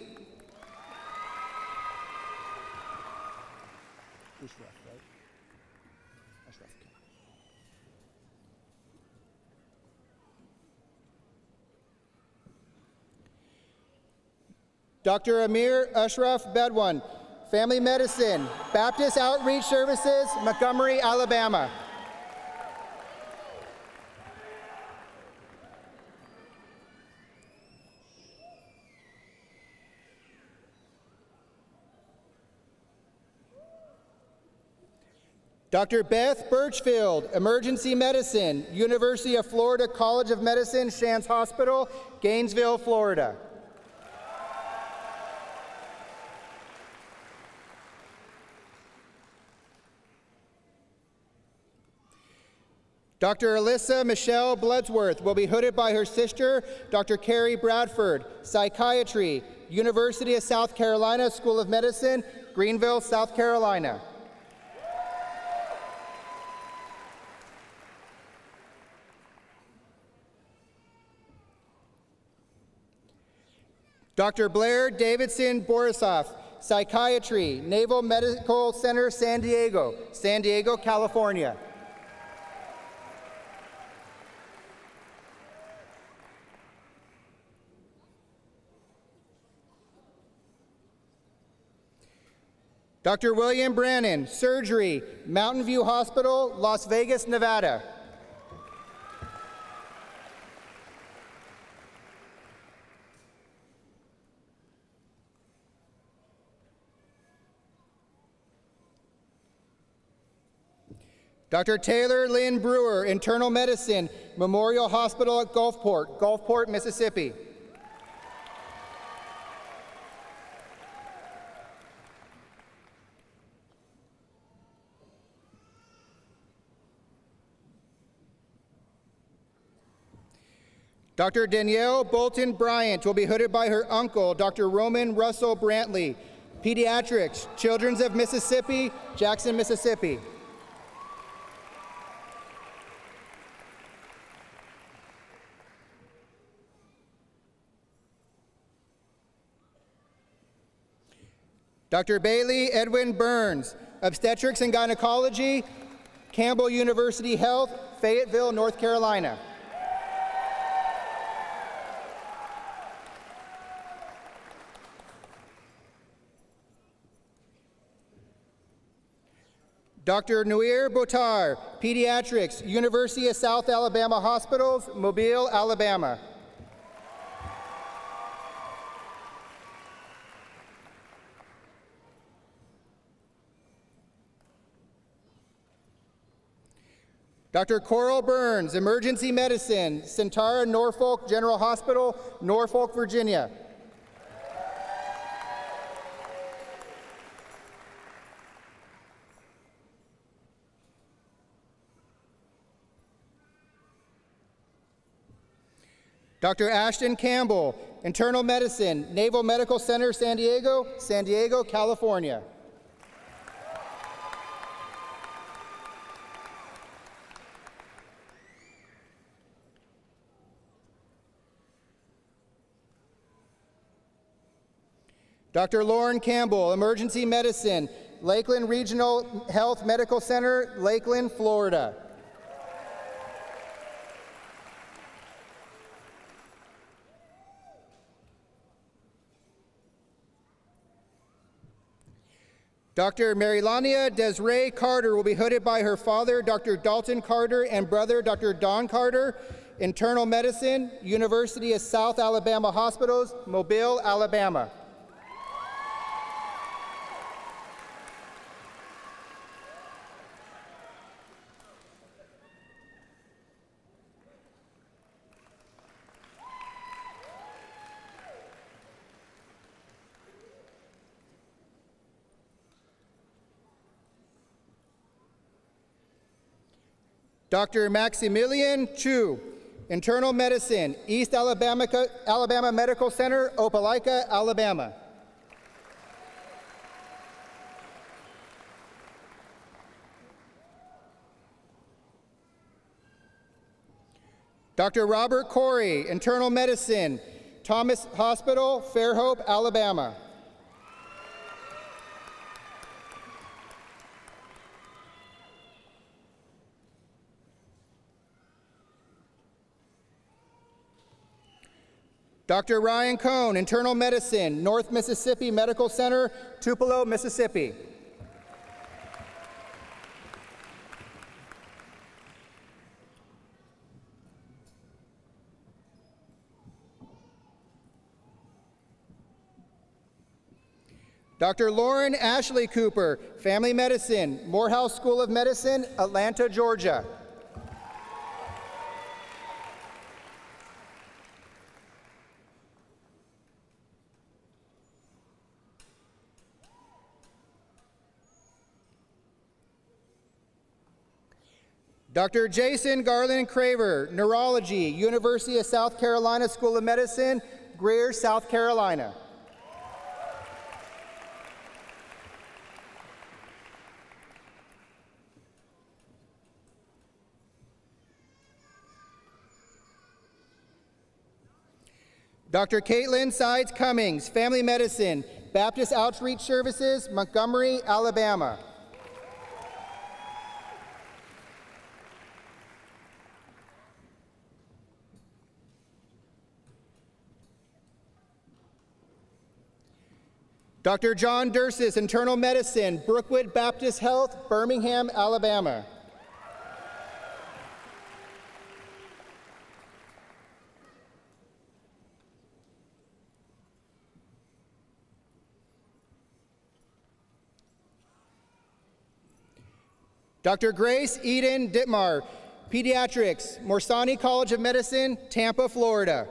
Dr. Amir Ashraf Bedouin, Family Medicine, Baptist Outreach Services, Montgomery, Alabama. Dr. Beth Birchfield, Emergency Medicine, University of Florida College of Medicine, Shands Hospital, Gainesville, Florida. Dr. Alyssa Michelle Bloodsworth will be hooded by her sister, Dr. Carrie Bradford, Psychiatry, University of South Carolina School of Medicine, Greenville, South Carolina. Dr. Blair Davidson Borisoff, Psychiatry, Naval Medical Center, San Diego, California. Dr. William Brannon, Surgery, Mountain View Hospital, Las Vegas, Nevada. Dr. Taylor Lynn Brewer, Internal Medicine, Memorial Hospital at Gulfport, Mississippi. Dr. Danielle Bolton Bryant will be hooded by her uncle, Dr. Roman Russell Brantley, Pediatrics, Children's of Mississippi, Jackson, Mississippi. Dr. Bailey Edwin Burns, Obstetrics and Gynecology, Campbell University Health, Fayetteville, North Carolina. Dr. Nuir Botar, Pediatrics, University of South Alabama Hospitals, Mobile, Alabama. Dr. Coral Burns, Emergency Medicine, Centara Norfolk General Hospital, Norfolk, Virginia. Dr. Ashton Campbell, Internal Medicine, Naval Medical Center, San Diego, California. Dr. Lauren Campbell, Emergency Medicine, Lakeland Regional Health Medical Center, Lakeland, Florida. Dr. Marilania Desiree Carter will be hooded by her father, Dr. Dalton Carter, and brother, Dr. Don Carter, Internal Medicine, University of South Alabama Hospitals, Mobile, Alabama. Dr. Maximilian Chu, Internal Medicine, East Alabama Medical Center, Opelika, Alabama. Dr. Robert Corey, Internal Medicine, Thomas Hospital, Fairhope, Alabama. Dr. Ryan Cohn, Internal Medicine, North Mississippi Medical Center, Tupelo, Mississippi. Dr. Lauren Ashley Cooper, Family Medicine, Morehouse School of Medicine, Atlanta, Georgia. Dr. Jason Garland Craver, Neurology, University of South Carolina School of Medicine, Greer, South Carolina. Dr. Caitlin Sides Cummings, Family Medicine, Baptist Outreach Services, Montgomery, Alabama. Dr. John Dursis, Internal Medicine, Brookwood Baptist Health, Birmingham, Alabama. Dr. Grace Eden Dittmar, Pediatrics, Morsani College of Medicine, Tampa, Florida.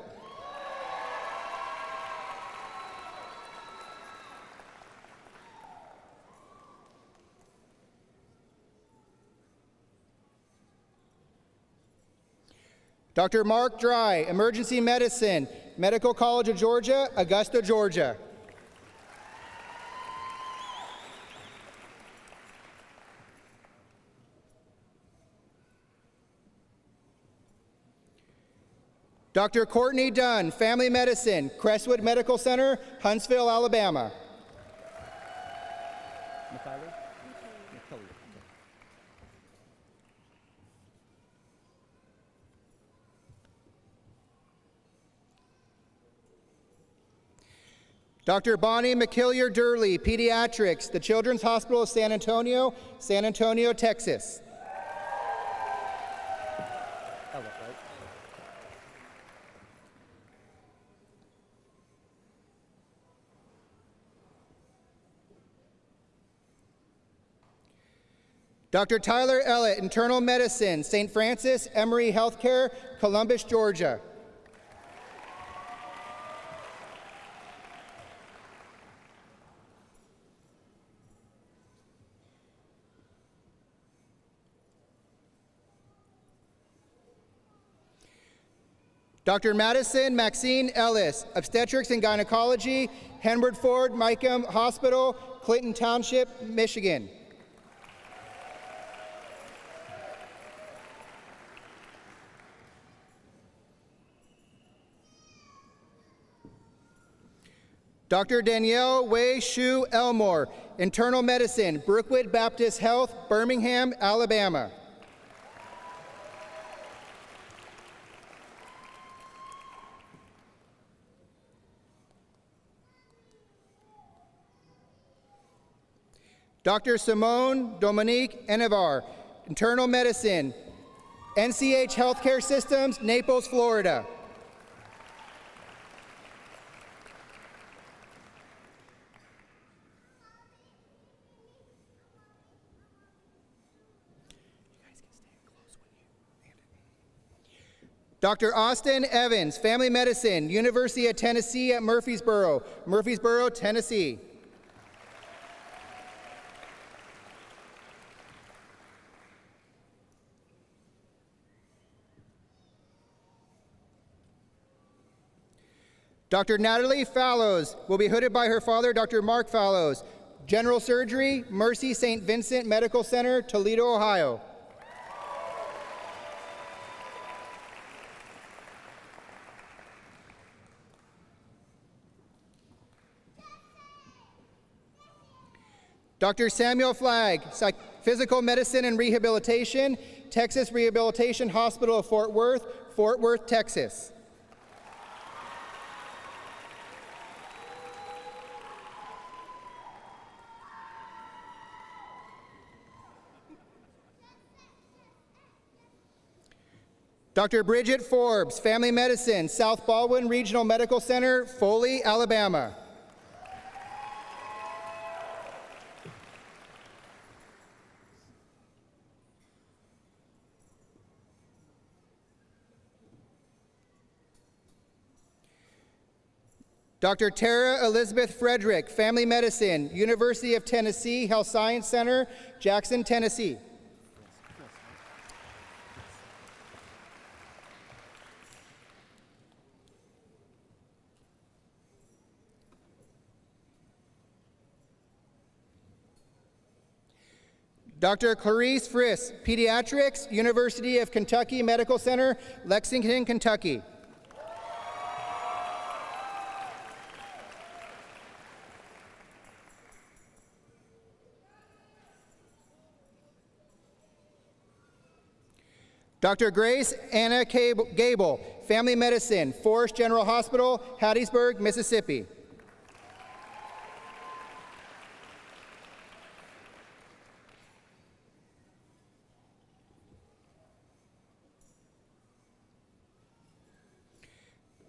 Dr. Mark Dry, Emergency Medicine, Medical College of Georgia, Augusta, Georgia. Dr. Courtney Dunn, Family Medicine, Crestwood Medical Center, Huntsville, Alabama. Dr. Bonnie McKillier Durley, Pediatrics, the Children's Hospital of San Antonio, Texas. Dr. Tyler Ellett, Internal Medicine, St. Francis Emory Healthcare, Columbus, Georgia. Dr. Madison Maxine Ellis, Obstetrics and Gynecology, Henward Ford Micam Hospital, Clinton Township, Michigan. Dr. Danielle Wei Shu Elmore, Internal Medicine, Brookwood Baptist Health, Birmingham, Alabama. Dr. Simone Dominique Enevar, Internal Medicine, NCH Healthcare Systems, Naples, Florida. Dr. Austin Evans, Family Medicine, University of Tennessee at Murfreesboro, Tennessee. Dr. Natalie Fallows will be hooded by her father, Dr. Mark Fallows, General Surgery, Mercy St. Vincent Medical Center, Toledo, Ohio. Dr. Samuel Flagg, Physical Medicine and Rehabilitation, Texas Rehabilitation Hospital of Fort Worth, Texas. Dr. Bridget Forbes, Family Medicine, South Baldwin Regional Medical Center, Foley, Alabama. Dr. Tara Elizabeth Frederick, Family Medicine, University of Tennessee Health Science Center, Jackson, Tennessee. Dr. Clarice Friss, Pediatrics, University of Kentucky Medical Center, Lexington, Kentucky. Dr. Grace Anna Gable, Family Medicine, Forest General Hospital, Hattiesburg, Mississippi.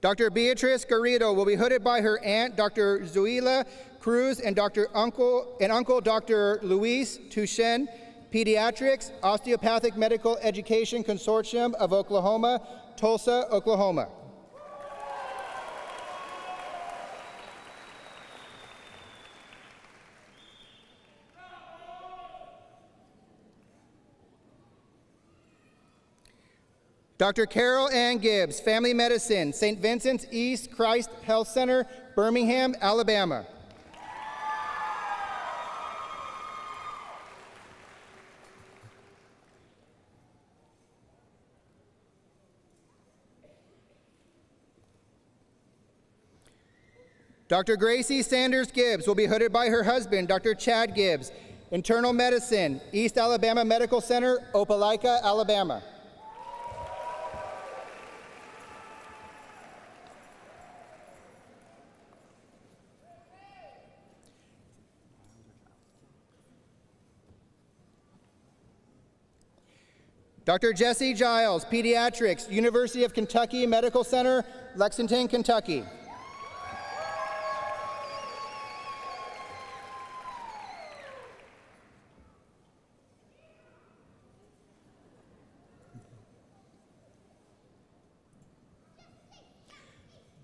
Dr. Beatrice Garrido will be hooded by her aunt, Dr. Zuila Cruz, and uncle, Dr. Luis Tuchen, Pediatrics, Osteopathic Medical Education Consortium of Oklahoma, Tulsa, Oklahoma. Dr. Carol Ann Gibbs, Family Medicine, St. Vincent's East Christ Health Center, Birmingham, Alabama. Dr. Gracie Sanders Gibbs will be hooded by her husband, Dr. Chad Gibbs, Internal Medicine, East Alabama Medical Center, Opelika, Alabama. Dr. Jesse Giles, Pediatrics, University of Kentucky Medical Center, Lexington, Kentucky.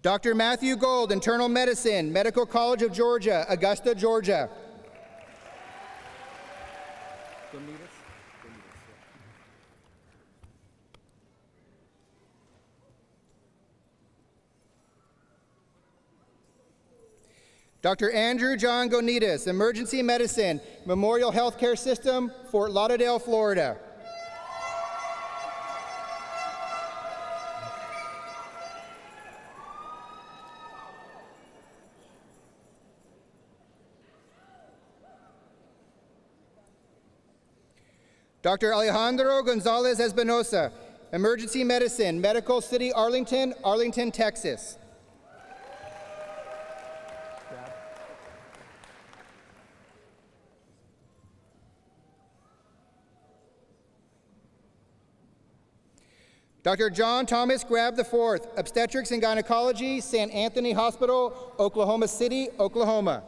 Dr. Matthew Gold, Internal Medicine, Medical College of Georgia, Augusta, Georgia. Dr. Andrew John Gonitas, Emergency Medicine, Memorial Healthcare System, Fort Lauderdale, Florida. Dr. Alejandro Gonzalez Espinosa, Emergency Medicine, Medical City Arlington, Arlington, Texas. Dr. John Thomas Grab IV, Obstetrics and Gynecology, St. Anthony Hospital, Oklahoma City, Oklahoma.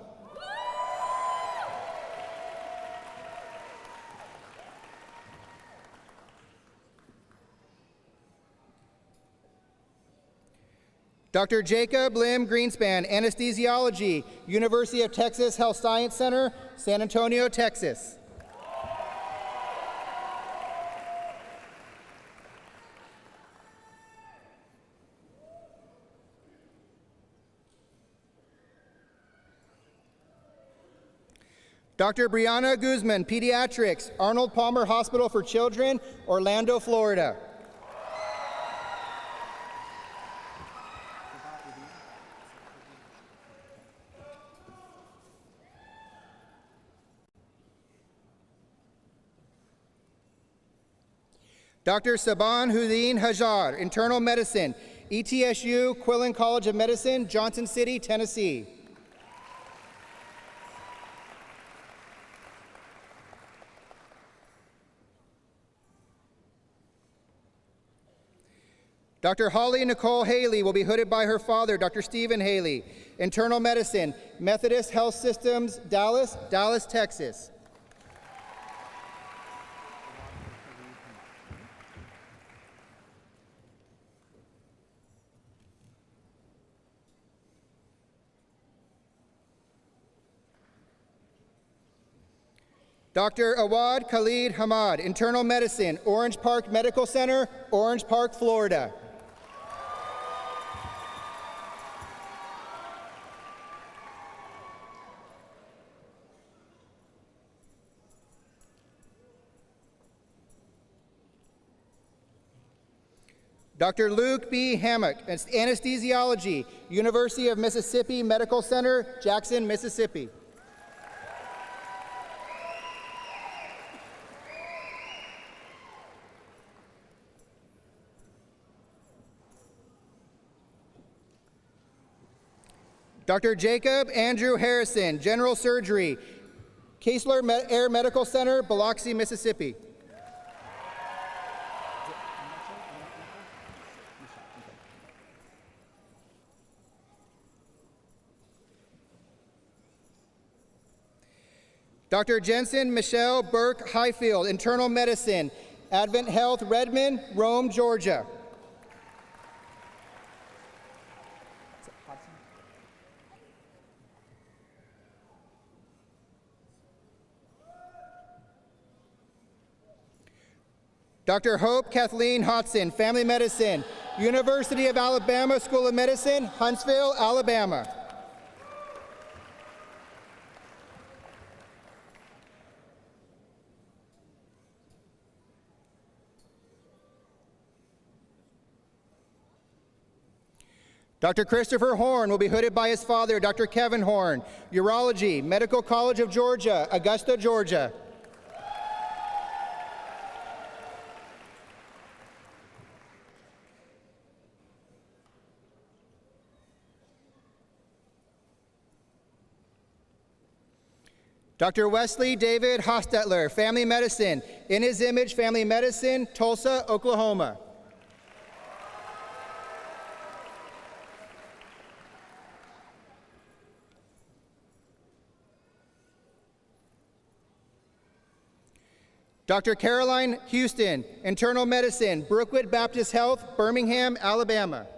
Dr. Jacob Lim Greenspan, Anesthesiology, University of Texas Health Science Center, San Antonio, Texas. Dr. Brianna Guzman, Pediatrics, Arnold Palmer Hospital for Children, Orlando, Florida. Dr. Saban Hudin Hajar, Internal Medicine, ETSU, Quillen College of Medicine, Johnson City, Tennessee. Dr. Holly Nicole Haley will be hooded by her father, Dr. Stephen Haley, Internal Medicine, Methodist Health Systems, Dallas, Texas. Dr. Awad Khalid Hamad, Internal Medicine, Orange Park Medical Center, Orange Park, Florida. Dr. Luke B. Hammock, Anesthesiology, University of Mississippi Medical Center, Jackson, Mississippi. Dr. Jacob Andrew Harrison, General Surgery, Keesler Air Medical Center, Biloxi, Mississippi. Dr. Jensen Michelle Burke Highfield, Internal Medicine, Advent Health Redmond, Rome, Georgia. Dr. Hope Kathleen Hodson, Family Medicine, University of Alabama School of Medicine, Huntsville, Alabama. Dr. Christopher Horn will be hooded by his father, Dr. Kevin Horn, Urology, Medical College of Georgia, Augusta, Georgia. Dr. Wesley David Hostetler, Family Medicine, In His Image Family Medicine, Tulsa, Oklahoma. Dr. Caroline Houston, Internal Medicine, Brookwood Baptist Health, Birmingham, Alabama.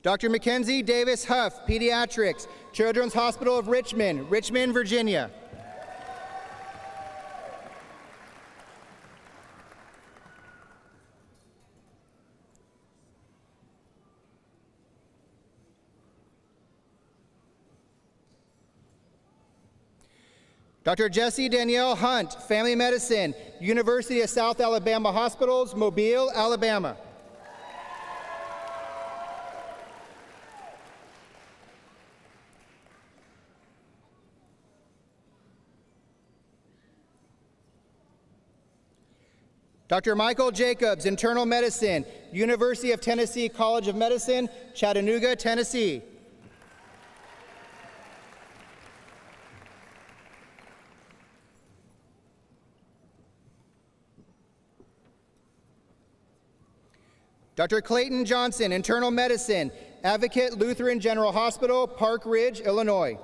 Dr. Mackenzie Davis Huff, Pediatrics, Children's Hospital of Richmond, Richmond, Virginia. Dr. Jessie Danielle Hunt, Family Medicine, University of South Alabama Hospitals, Mobile, Alabama. Dr. Michael Jacobs, Internal Medicine, University of Tennessee College of Medicine, Chattanooga, Tennessee. Dr. Clayton Johnson, Internal Medicine, Advocate Lutheran General Hospital, Park Ridge, Illinois.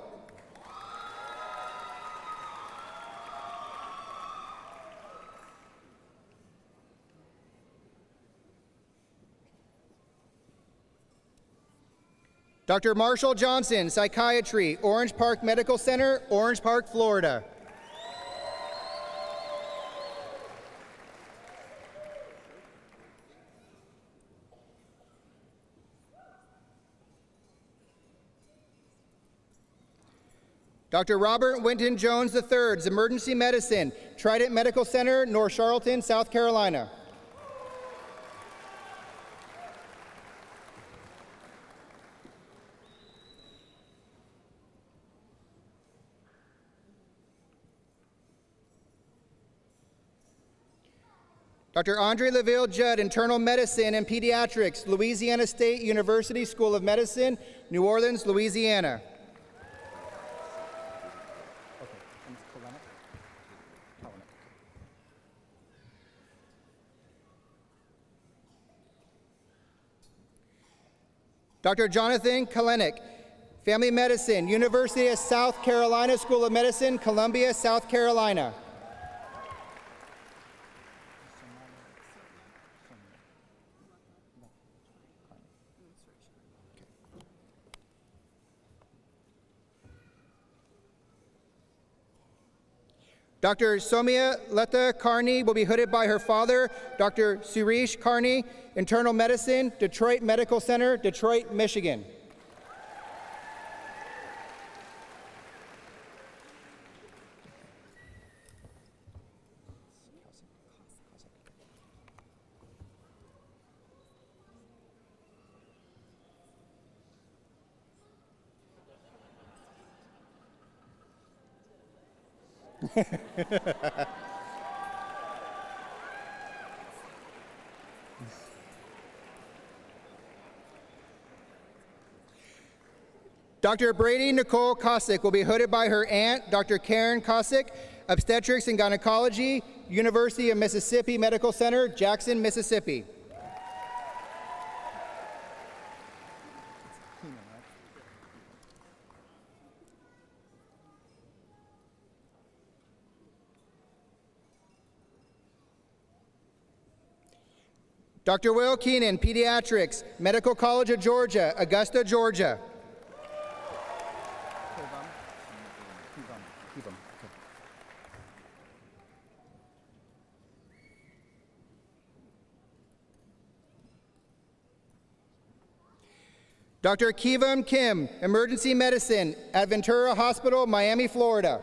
Dr. Marshall Johnson, Psychiatry, Orange Park Medical Center, Orange Park, Florida. Dr. Robert Winton Jones III, Emergency Medicine, Trident Medical Center, North Charleston, South Carolina. Dr. Andre LaVille Judd, Internal Medicine and Pediatrics, Louisiana State University School of Medicine, New Orleans, Louisiana. Dr. Jonathan Kalenic, Family Medicine, University of South Carolina School of Medicine, Columbia, South Carolina. Dr. Somia Letta Carney will be hooded by her father, Dr. Suresh Carney, Internal Medicine, Detroit Medical Center, Detroit, Michigan. Dr. Brady Nicole Cosick will be hooded by her aunt, Dr. Karen Cosick, Obstetrics and Gynecology, University of Mississippi Medical Center, Jackson, Mississippi. Dr. Will Keenan, Pediatrics, Medical College of Georgia, Augusta, Georgia. Dr. Kivam Kim, Emergency Medicine at Ventura Hospital, Miami, Florida.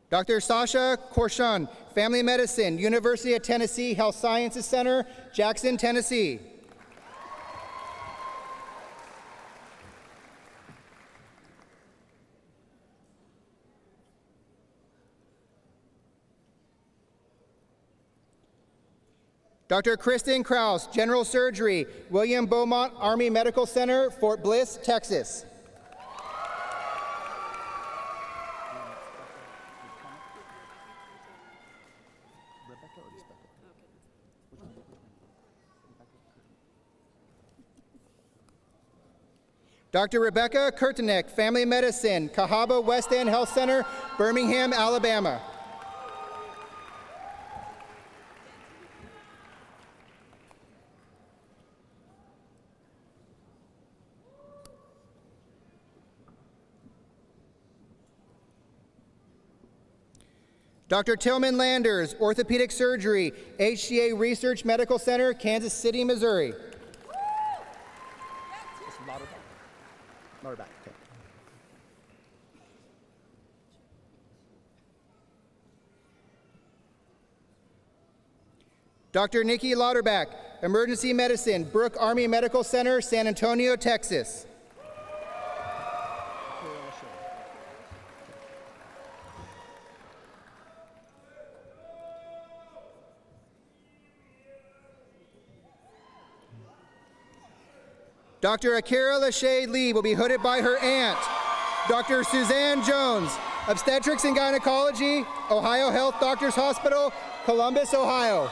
Dr. Sasha Korshun, Family Medicine, University of Tennessee Health Sciences Center, Jackson, Tennessee. Dr. Kristen Kraus, General Surgery, William Beaumont Army Medical Center, Fort Bliss, Texas. Dr. Rebecca Kurtanek, Family Medicine, Cahaba West End Health Center, Birmingham, Alabama. Dr. Tillman Landers, Orthopedic Surgery, HCA Research Medical Center, Kansas City, Missouri. Louder back. Okay. Dr. Nikki Lauterbach, Emergency Medicine, Brooke Army Medical Center, San Antonio, Texas. Dr. Akira Lachey Lee will be hooded by her aunt, Dr. Suzanne Jones, Obstetrics and Gynecology, Ohio Health Doctors Hospital, Columbus, Ohio.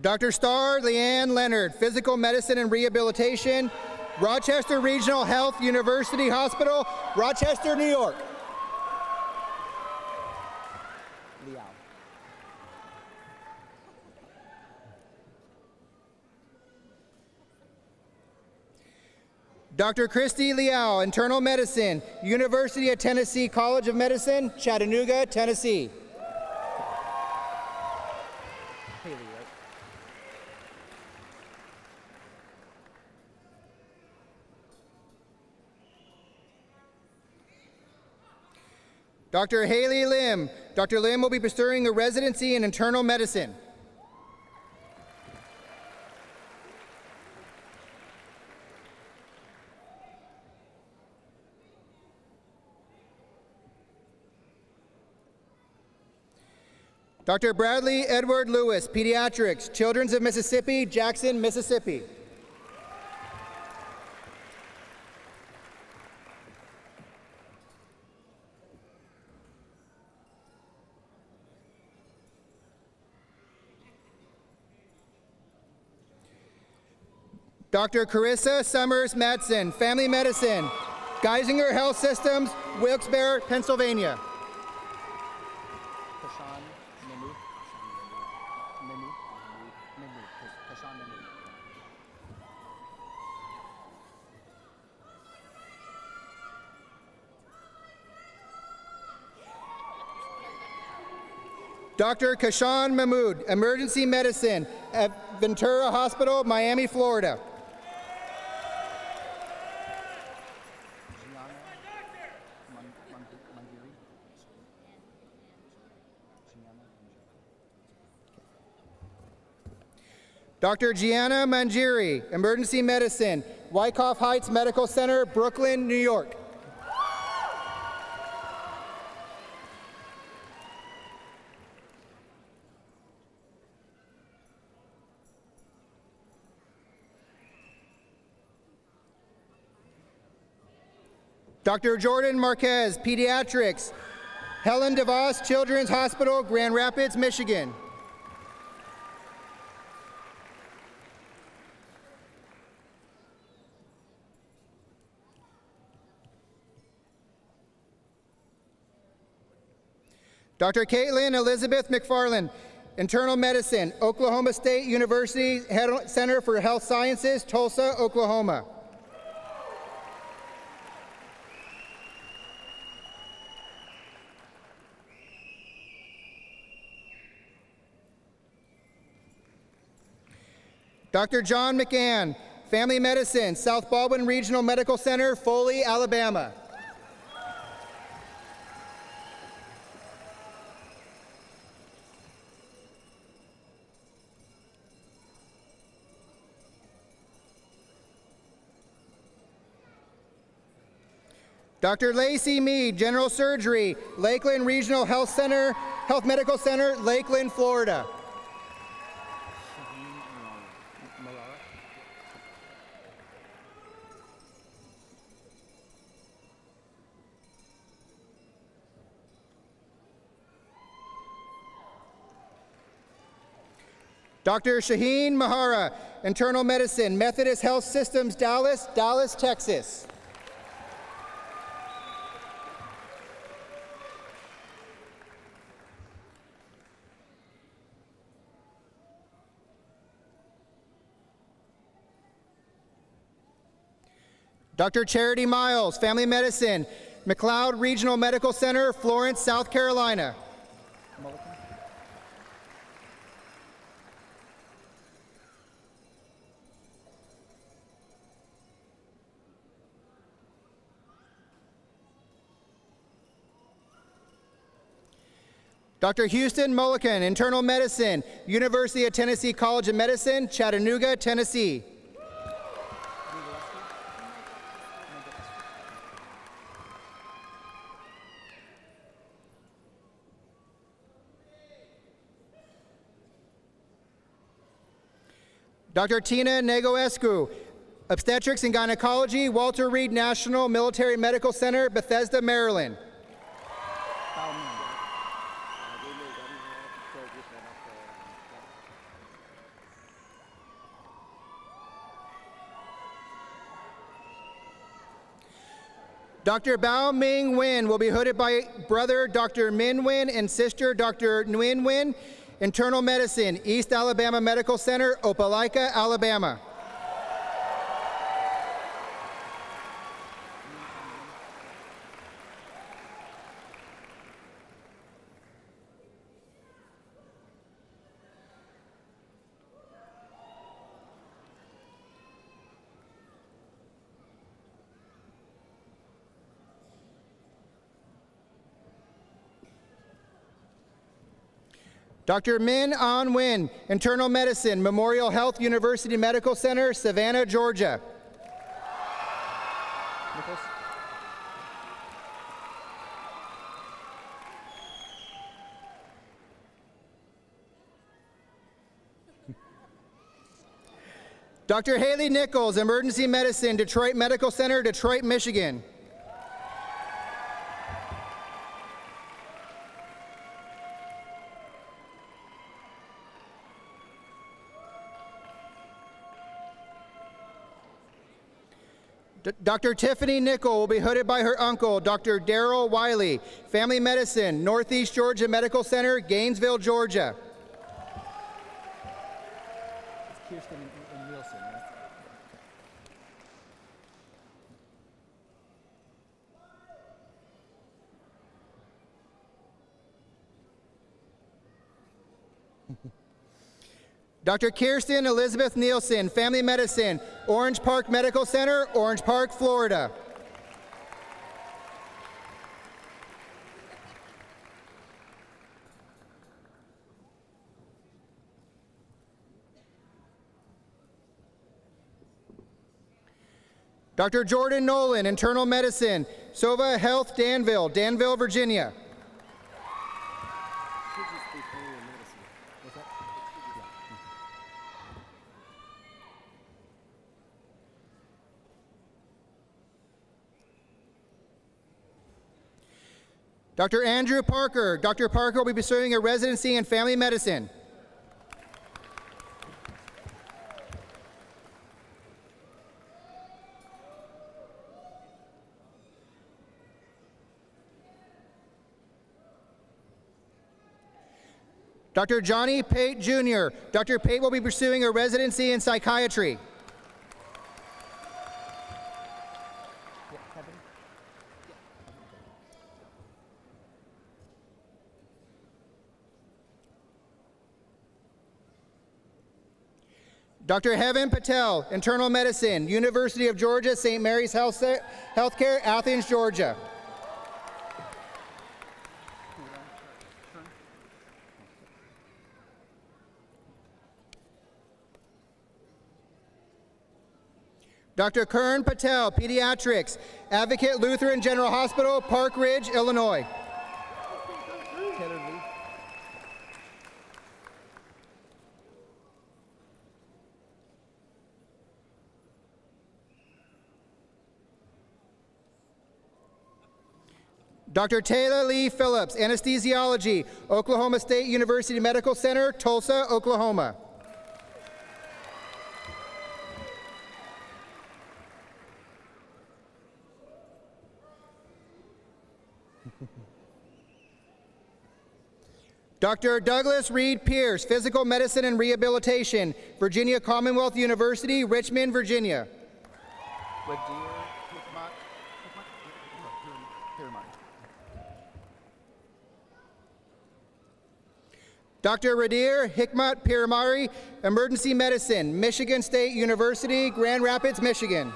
Dr. Starr Leanne Leonard, Physical Medicine and Rehabilitation, Rochester Regional Health University Hospital, Rochester, New York. Dr. Christy Liao, Internal Medicine, University of Tennessee College of Medicine, Chattanooga, Tennessee. Dr. Haley Lim. Dr. Lim will be pursuing a residency in internal medicine. Dr. Bradley Edward Lewis, Pediatrics, Children's of Mississippi, Jackson, Mississippi. Dr. Carissa Summers Madsen, Family Medicine, Geisinger Health Systems, Wilkes-Barre, Pennsylvania. Dr. Kashan Mahmood, Emergency Medicine at Ventura Hospital, Miami, Florida. Dr. Gianna Mangieri, Emergency Medicine, Wyckoff Heights Medical Center, Brooklyn, New York. Dr. Jordan Marquez, Pediatrics, Helen DeVos Children's Hospital, Grand Rapids, Michigan. Dr. Caitlin Elizabeth McFarland, Internal Medicine, Oklahoma State University Center for Health Sciences, Tulsa, Oklahoma. Dr. John McGann, Family Medicine, South Baldwin Regional Medical Center, Foley, Alabama. Dr. Lacey Mead, General Surgery, Lakeland Regional Health Medical Center, Lakeland, Florida. Dr. Shaheen Mahara, Internal Medicine, Methodist Health Systems, Dallas, Texas. Dr. Charity Miles, Family Medicine, McLeod Regional Medical Center, Florence, South Carolina. Dr. Houston Mullican, Internal Medicine, University of Tennessee College of Medicine, Chattanooga, Tennessee. Dr. Tina Negoescu, Obstetrics and Gynecology, Walter Reed National Military Medical Center, Bethesda, Maryland. Dr. Bao Ming Nguyen will be hooded by brother Dr. Min Nguyen and sister Dr. Nguyen Nguyen, Internal Medicine, East Alabama Medical Center, Opelika, Alabama. Dr. Min An Nguyen, Internal Medicine, Memorial Health University Medical Center, Savannah, Georgia. Dr. Haley Nichols, Emergency Medicine, Detroit Medical Center, Detroit, Michigan. Dr. Tiffany Nickel will be hooded by her uncle, Dr. Daryl Wiley, Family Medicine, Northeast Georgia Medical Center, Gainesville, Georgia. Kirsten and Wilson, right? Dr. Kirsten Elizabeth Nielsen, Family Medicine, Orange Park Medical Center, Orange Park, Florida. Dr. Jordan Nolan, Internal Medicine, Sova Health, Danville, Virginia. Dr. Andrew Parker. Dr. Parker will be pursuing a residency in family medicine. Dr. Johnny Pate Jr. Dr. Pate will be pursuing a residency in psychiatry. Dr. Heaven Patel, internal medicine, University of Georgia, St. Mary's Healthcare, Athens, Georgia. Dr. Kern Patel, pediatrics, Advocate Lutheran General Hospital, Park Ridge, Illinois. Dr. Taylor Lee Phillips, anesthesiology, Oklahoma State University Medical Center, Tulsa, Oklahoma. Dr. Douglas Reed Pierce, physical medicine and rehabilitation, Virginia Commonwealth University, Richmond, Virginia. Dr. Radir Hikmat Piramari, emergency medicine, Michigan State University, Grand Rapids, Michigan.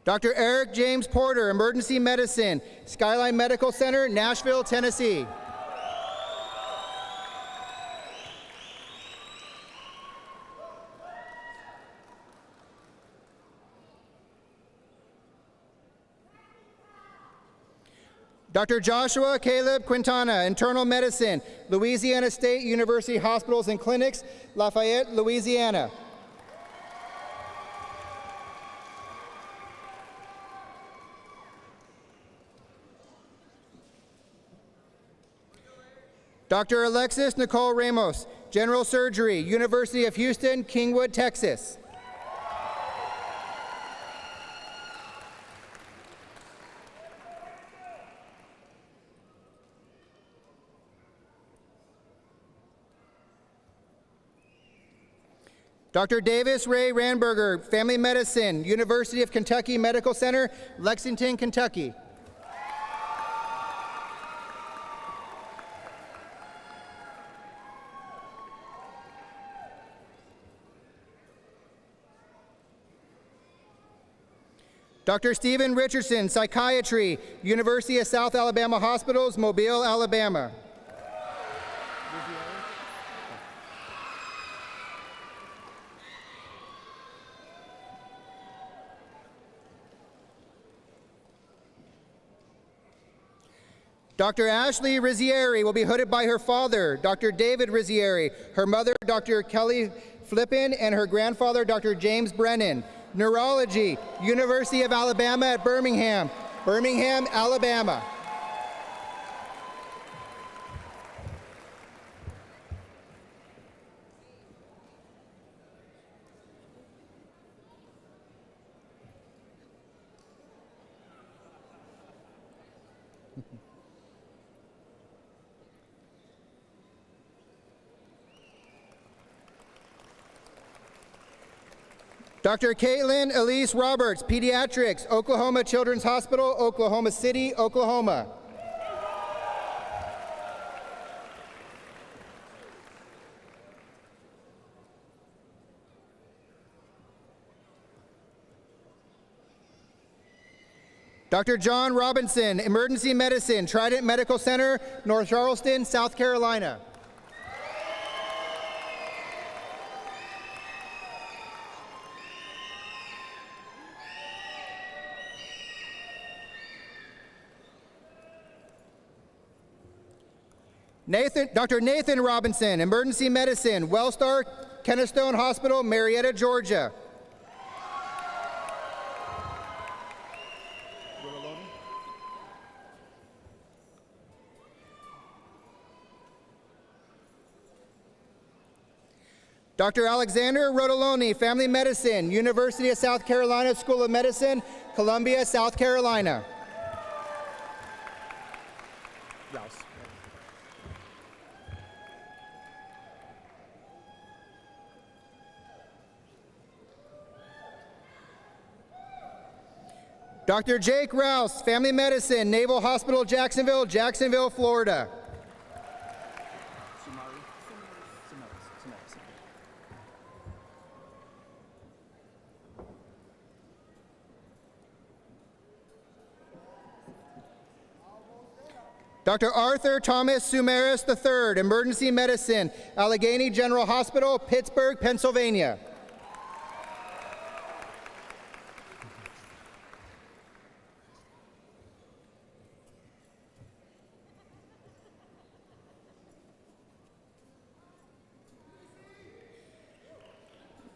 Dr. Eric James Porter, emergency medicine, Skyline Medical Center, Nashville, Tennessee. Dr. Joshua Caleb Quintana, internal medicine, Louisiana State University Hospitals and Clinics, Lafayette, Louisiana. Dr. Alexis Nicole Ramos, general surgery, University of Houston, Kingwood, Texas. Dr. Davis Ray Ranberger, family medicine, University of Kentucky Medical Center, Lexington, Kentucky. Dr. Stephen Richardson, psychiatry, University of South Alabama Hospitals, Mobile, Alabama. Dr. Ashley Rizzieri will be hooded by her father, Dr. David Rizzieri, her mother, Dr. Kelly Flippin, and her grandfather, Dr. James Brennan. Neurology, University of Alabama at Birmingham, Birmingham, Alabama. Dr. Caitlin Elise Roberts, pediatrics, Oklahoma Children's Hospital, Oklahoma City, Oklahoma. Dr. John Robinson, emergency medicine, Trident Medical Center, North Charleston, South Carolina. Dr. Nathan Robinson, Emergency Medicine, Wellstar Kennestone Hospital, Marietta, Georgia. Dr. Alexander Rodoloni, Family Medicine, University of South Carolina School of Medicine, Columbia, South Carolina. Dr. Jake Rouse, Family Medicine, Naval Hospital, Jacksonville, Jacksonville, Florida. Dr. Arthur Thomas Sumaris III, Emergency Medicine, Allegheny General Hospital, Pittsburgh, Pennsylvania.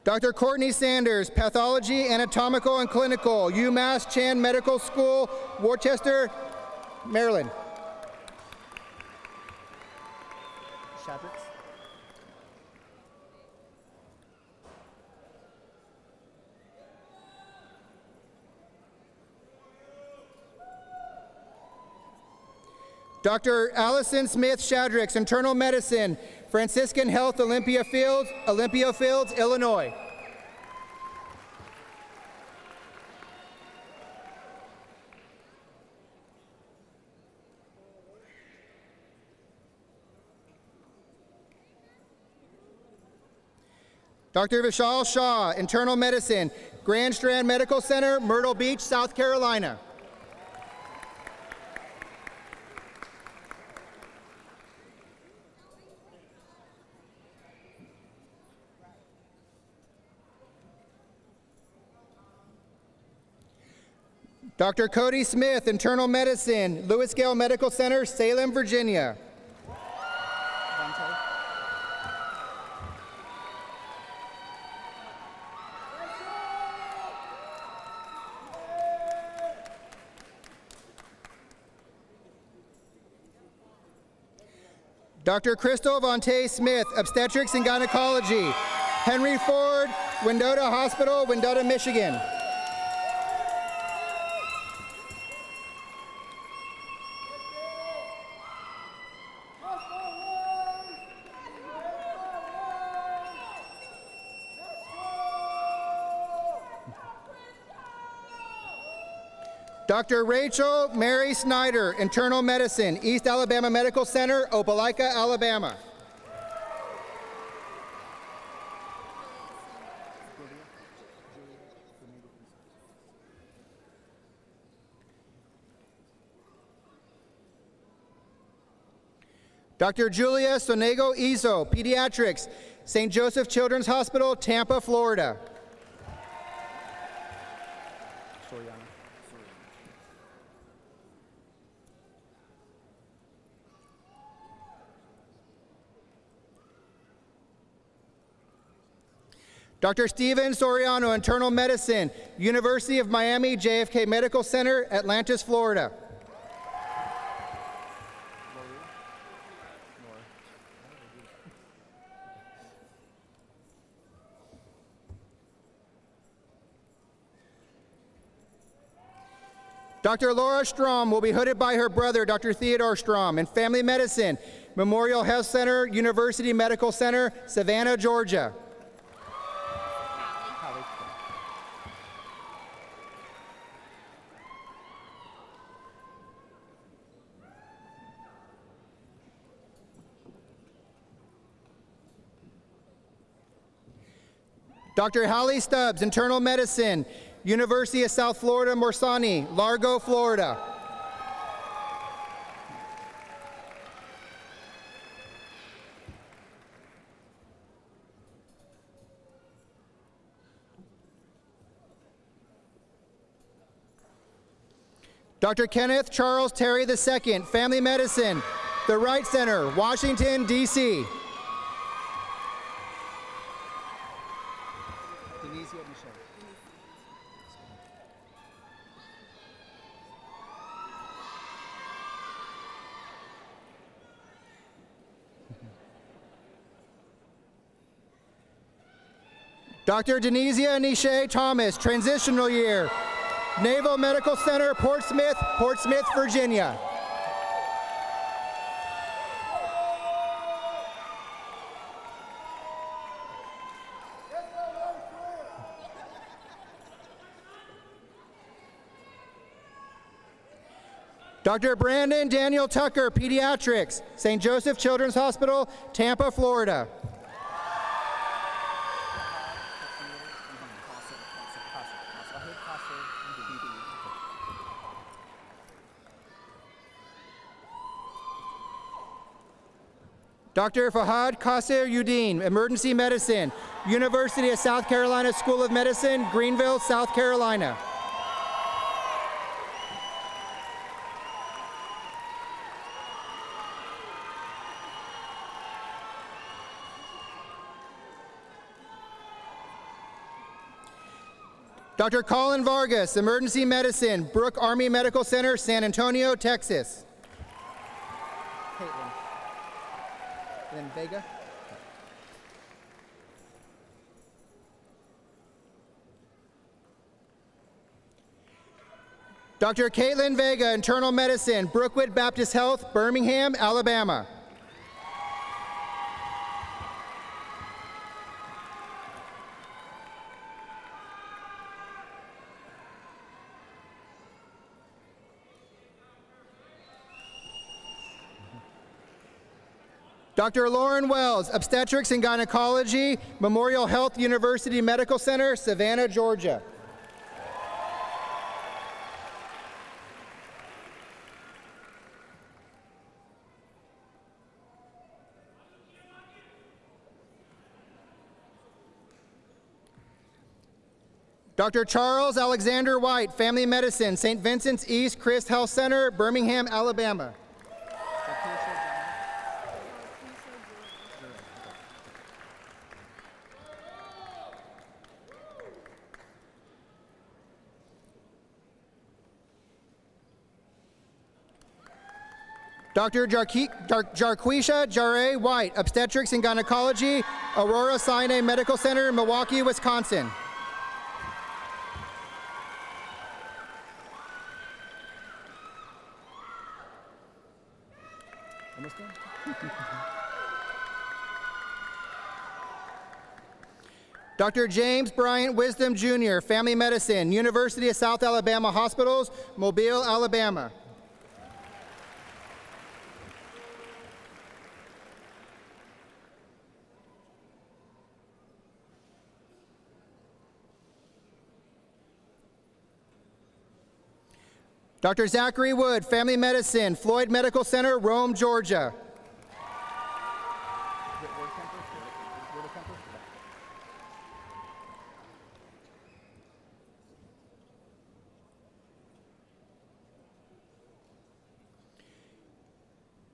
Dr. Courtney Sanders, Pathology, Anatomical and Clinical, UMass Chan Medical School, Worcester, Maryland. Dr. Allison Smith Shadricks, Internal Medicine, Franciscan Health, Olympia Fields, Illinois. Dr. Vishal Shah, Internal Medicine, Grand Strand Medical Center, Myrtle Beach, South Carolina. Dr. Cody Smith, Internal Medicine, Lewis Gale Medical Center, Salem, Virginia. Dr. Crystal Vontae Smith, Obstetrics and Gynecology, Henry Ford, Wendota Hospital, Wendota, Michigan. Dr. Rachel Mary Snyder, Internal Medicine, East Alabama Medical Center, Opelika, Alabama. Dr. Julia Sonego Izo, Pediatrics, St. Joseph Children's Hospital, Tampa, Florida. Dr. Steven Soriano, Internal Medicine, University of Miami, JFK Medical Center, Atlantis, Florida. Dr. Laura Strom will be hooded by her brother, Dr. Theodore Strom, in Family Medicine, Memorial Health Center, University Medical Center, Savannah, Georgia. Dr. Hallie Stubbs, Internal Medicine, University of South Florida, Morsani, Largo, Florida. Dr. Kenneth Charles Terry II, Family Medicine, the Wright Center, Washington, D.C. Dr. Denisia Nishe Thomas, transitional year, Naval Medical Center, Portsmouth, Virginia. Dr. Brandon Daniel Tucker, Pediatrics, St. Joseph Children's Hospital, Tampa, Florida. Dr. Fahad Qasir Udin, Emergency Medicine, University of South Carolina School of Medicine, Greenville, South Carolina. Dr. Colin Vargas, Emergency Medicine, Brooke Army Medical Center, San Antonio, Texas. Caitlin. And then Vega. Dr. Caitlin Vega, Internal Medicine, Brookwood Baptist Health, Birmingham, Alabama. Dr. Lauren Wells, Obstetrics and Gynecology, Memorial Health University Medical Center, Savannah, Georgia. Dr. Charles Alexander White, Family Medicine, St. Vincent's East Christ Health Center, Birmingham, Alabama. Dr. Jarquisha Jare White, Obstetrics and Gynecology, Aurora Sinai Medical Center, Milwaukee, Wisconsin. Dr. James Bryant Wisdom Jr., Family Medicine, University of South Alabama Hospitals, Mobile, Alabama. Dr. Zachary Wood, Family Medicine, Floyd Medical Center, Rome, Georgia.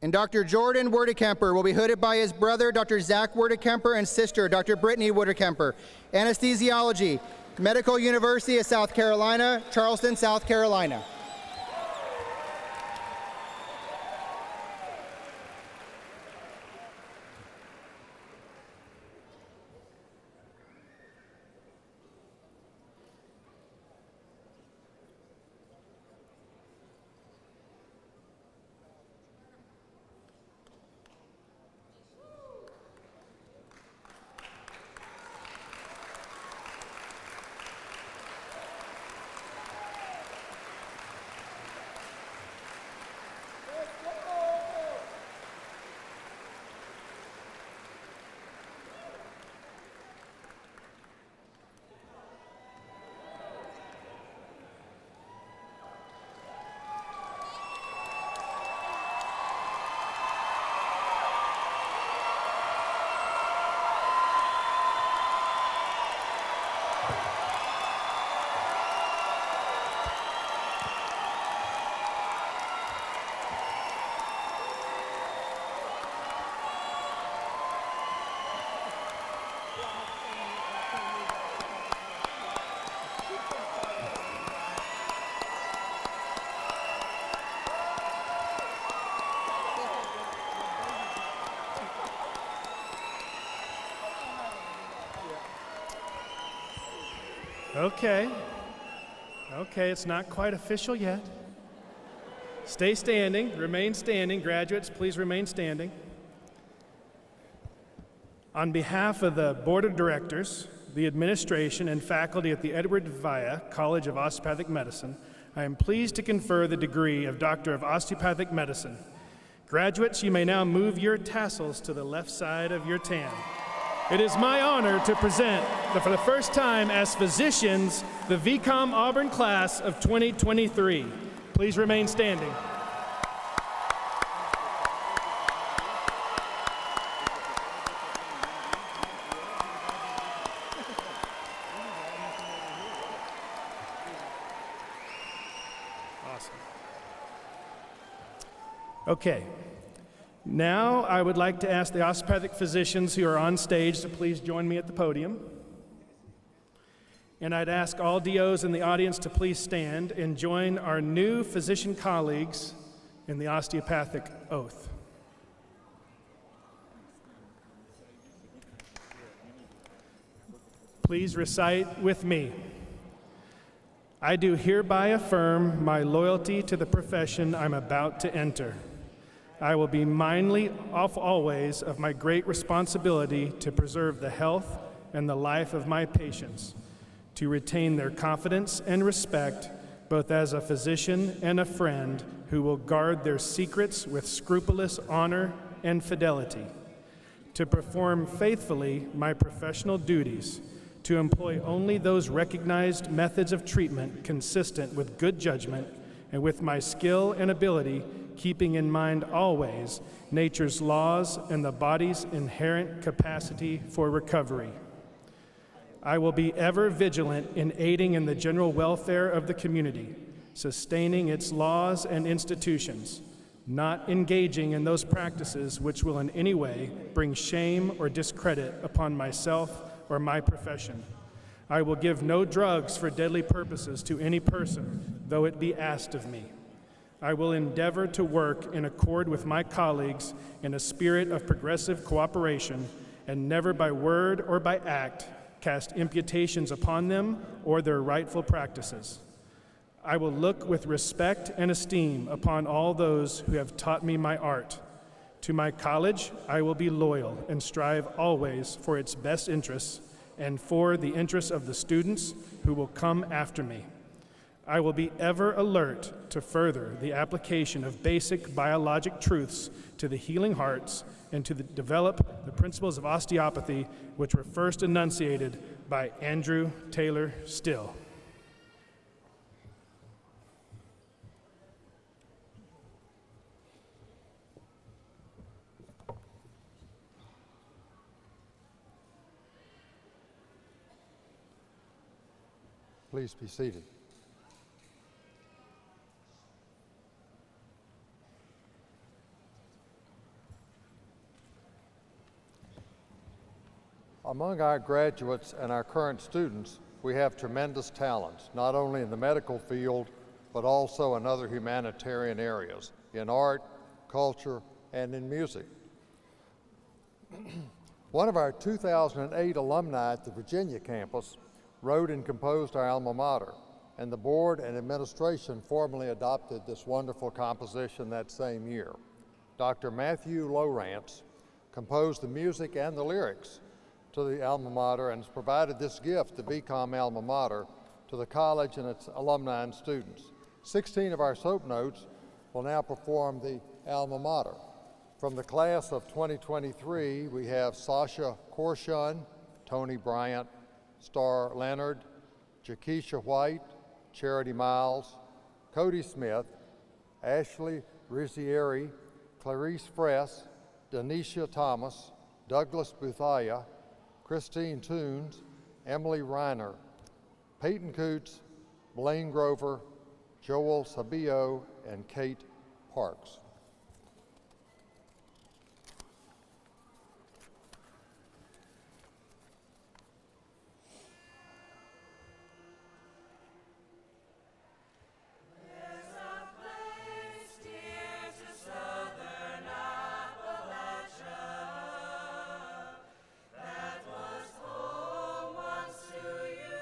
And Dr. Jordan Werdekemper will be hooded by his brother, Dr. Zach Werdekemper, and sister, Dr. Brittany Werdekemper. Anesthesiology, Medical University of South Carolina, Charleston, South Carolina. Okay. Okay, it's not quite official yet. Stay standing, remain standing. Graduates, please remain standing. On behalf of the Board of Directors, the administration, and faculty at the Edward Via College of Osteopathic Medicine, I am pleased to confer the degree of Doctor of Osteopathic Medicine. Graduates, you may now move your tassels to the left side of your tam. It is my honor to present, for the first time as physicians, the VCOM Auburn class of 2023. Please remain standing. Awesome. Okay. Now I would like to ask the osteopathic physicians who are on stage to please join me at the podium. And I'd ask all DOs in the audience to please stand and join our new physician colleagues in the osteopathic oath. Please recite with me. I do hereby affirm my loyalty to the profession I'm about to enter. I will be mindful always of my great responsibility to preserve the health and the life of my patients, to retain their confidence and respect, both as a physician and a friend who will guard their secrets with scrupulous honor and fidelity, to perform faithfully my professional duties, to employ only those recognized methods of treatment consistent with good judgment and with my skill and ability, keeping in mind always nature's laws and the body's inherent capacity for recovery. I will be ever vigilant in aiding in the general welfare of the community, sustaining its laws and institutions, not engaging in those practices which will in any way bring shame or discredit upon myself or my profession. I will give no drugs for deadly purposes to any person, though it be asked of me. I will endeavor to work in accord with my colleagues in a spirit of progressive cooperation, and never by word or by act cast imputations upon them or their rightful practices. I will look with respect and esteem upon all those who have taught me my art. To my college, I will be loyal and strive always for its best interests and for the interests of the students who will come after me. I will be ever alert to further the application of basic biologic truths to the healing hearts and to develop the principles of osteopathy which were first enunciated by Andrew Taylor Still. Please be seated. Among our graduates and our current students, we have tremendous talents, not only in the medical field, but also in other humanitarian areas, in art, culture, and in music. One of our 2008 alumni at the Virginia campus wrote and composed our alma mater, and the board and administration formally adopted this wonderful composition that same year. Dr. Matthew Lowrance composed the music and the lyrics to the alma mater and has provided this gift, the VCOM alma mater, to the college and its alumni and students. 16 of our soap notes will now perform the alma mater. From the class of 2023, we have Sasha Korshun, Tony Bryant, Star Leonard, Jakisha White, Charity Miles, Cody Smith, Ashley Rizzieri, Clarice Fress, Denisha Thomas, Douglas Buthaya, Christine Toons, Emily Reiner, Peyton Coots, Blaine Grover, Joel Sabio, and Kate Parks. That was home once to you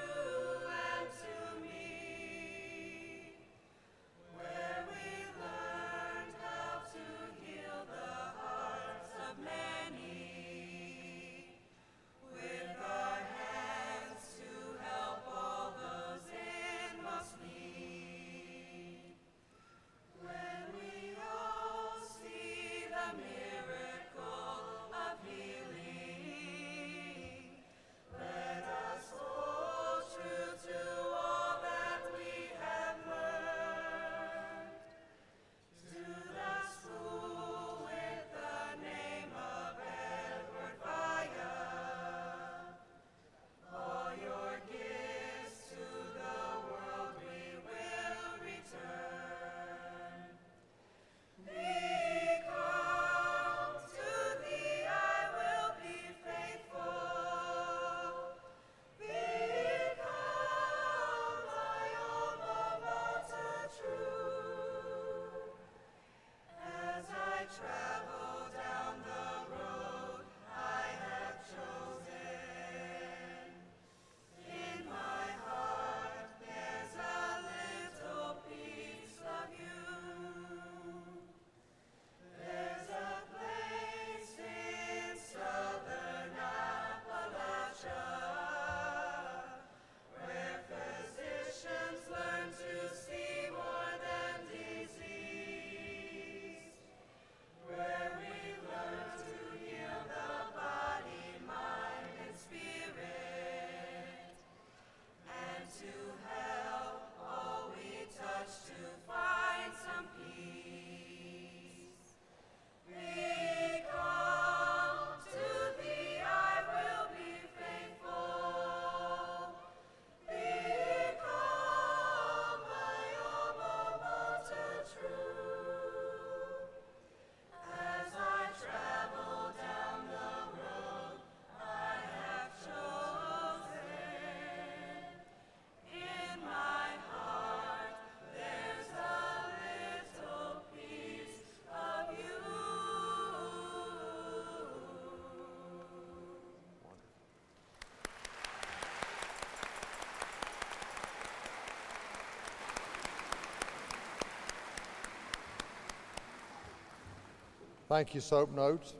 Thank you, Soap Notes.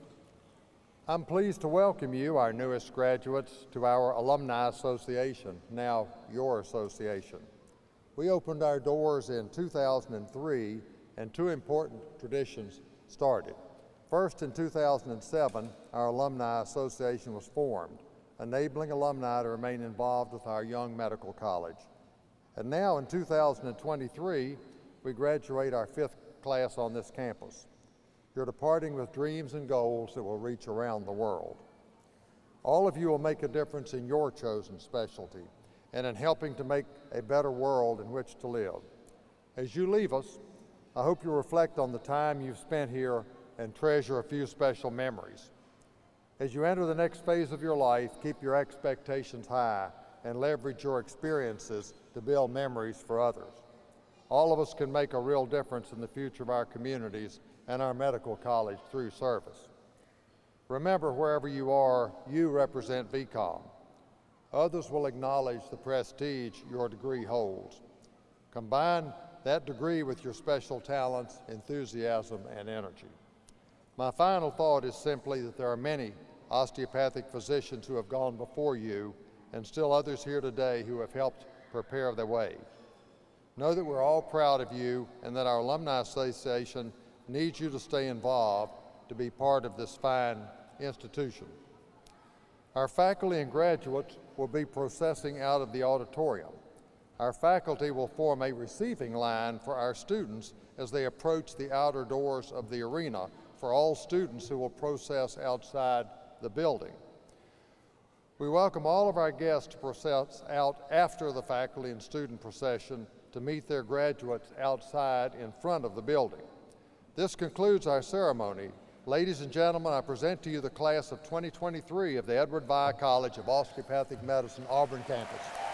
I'm pleased to welcome you, our newest graduates, to our Alumni Association, now your association. We opened our doors in 2003, and two important traditions started. First, in 2007, our Alumni Association was formed, enabling alumni to remain involved with our young medical college. And now in 2023, we graduate our 5th class on this campus. You're departing with dreams and goals that will reach around the world. All of you will make a difference in your chosen specialty and in helping to make a better world in which to live. As you leave us, I hope you reflect on the time you've spent here and treasure a few special memories. As you enter the next phase of your life, keep your expectations high and leverage your experiences to build memories for others. All of us can make a real difference in the future of our communities and our medical college through service. Remember, wherever you are, you represent VCOM. Others will acknowledge the prestige your degree holds. Combine that degree with your special talents, enthusiasm, and energy. My final thought is simply that there are many osteopathic physicians who have gone before you, and still others here today who have helped prepare the way. Know that we're all proud of you and that our Alumni Association needs you to stay involved to be part of this fine institution. Our faculty and graduates will be processing out of the auditorium. Our faculty will form a receiving line for our students as they approach the outer doors of the arena for all students who will process outside the building. We welcome all of our guests to process out after the faculty and student procession to meet their graduates outside in front of the building. This concludes our ceremony. Ladies and gentlemen, I present to you the class of 2023 of the Edward Via College of Osteopathic Medicine, Auburn campus.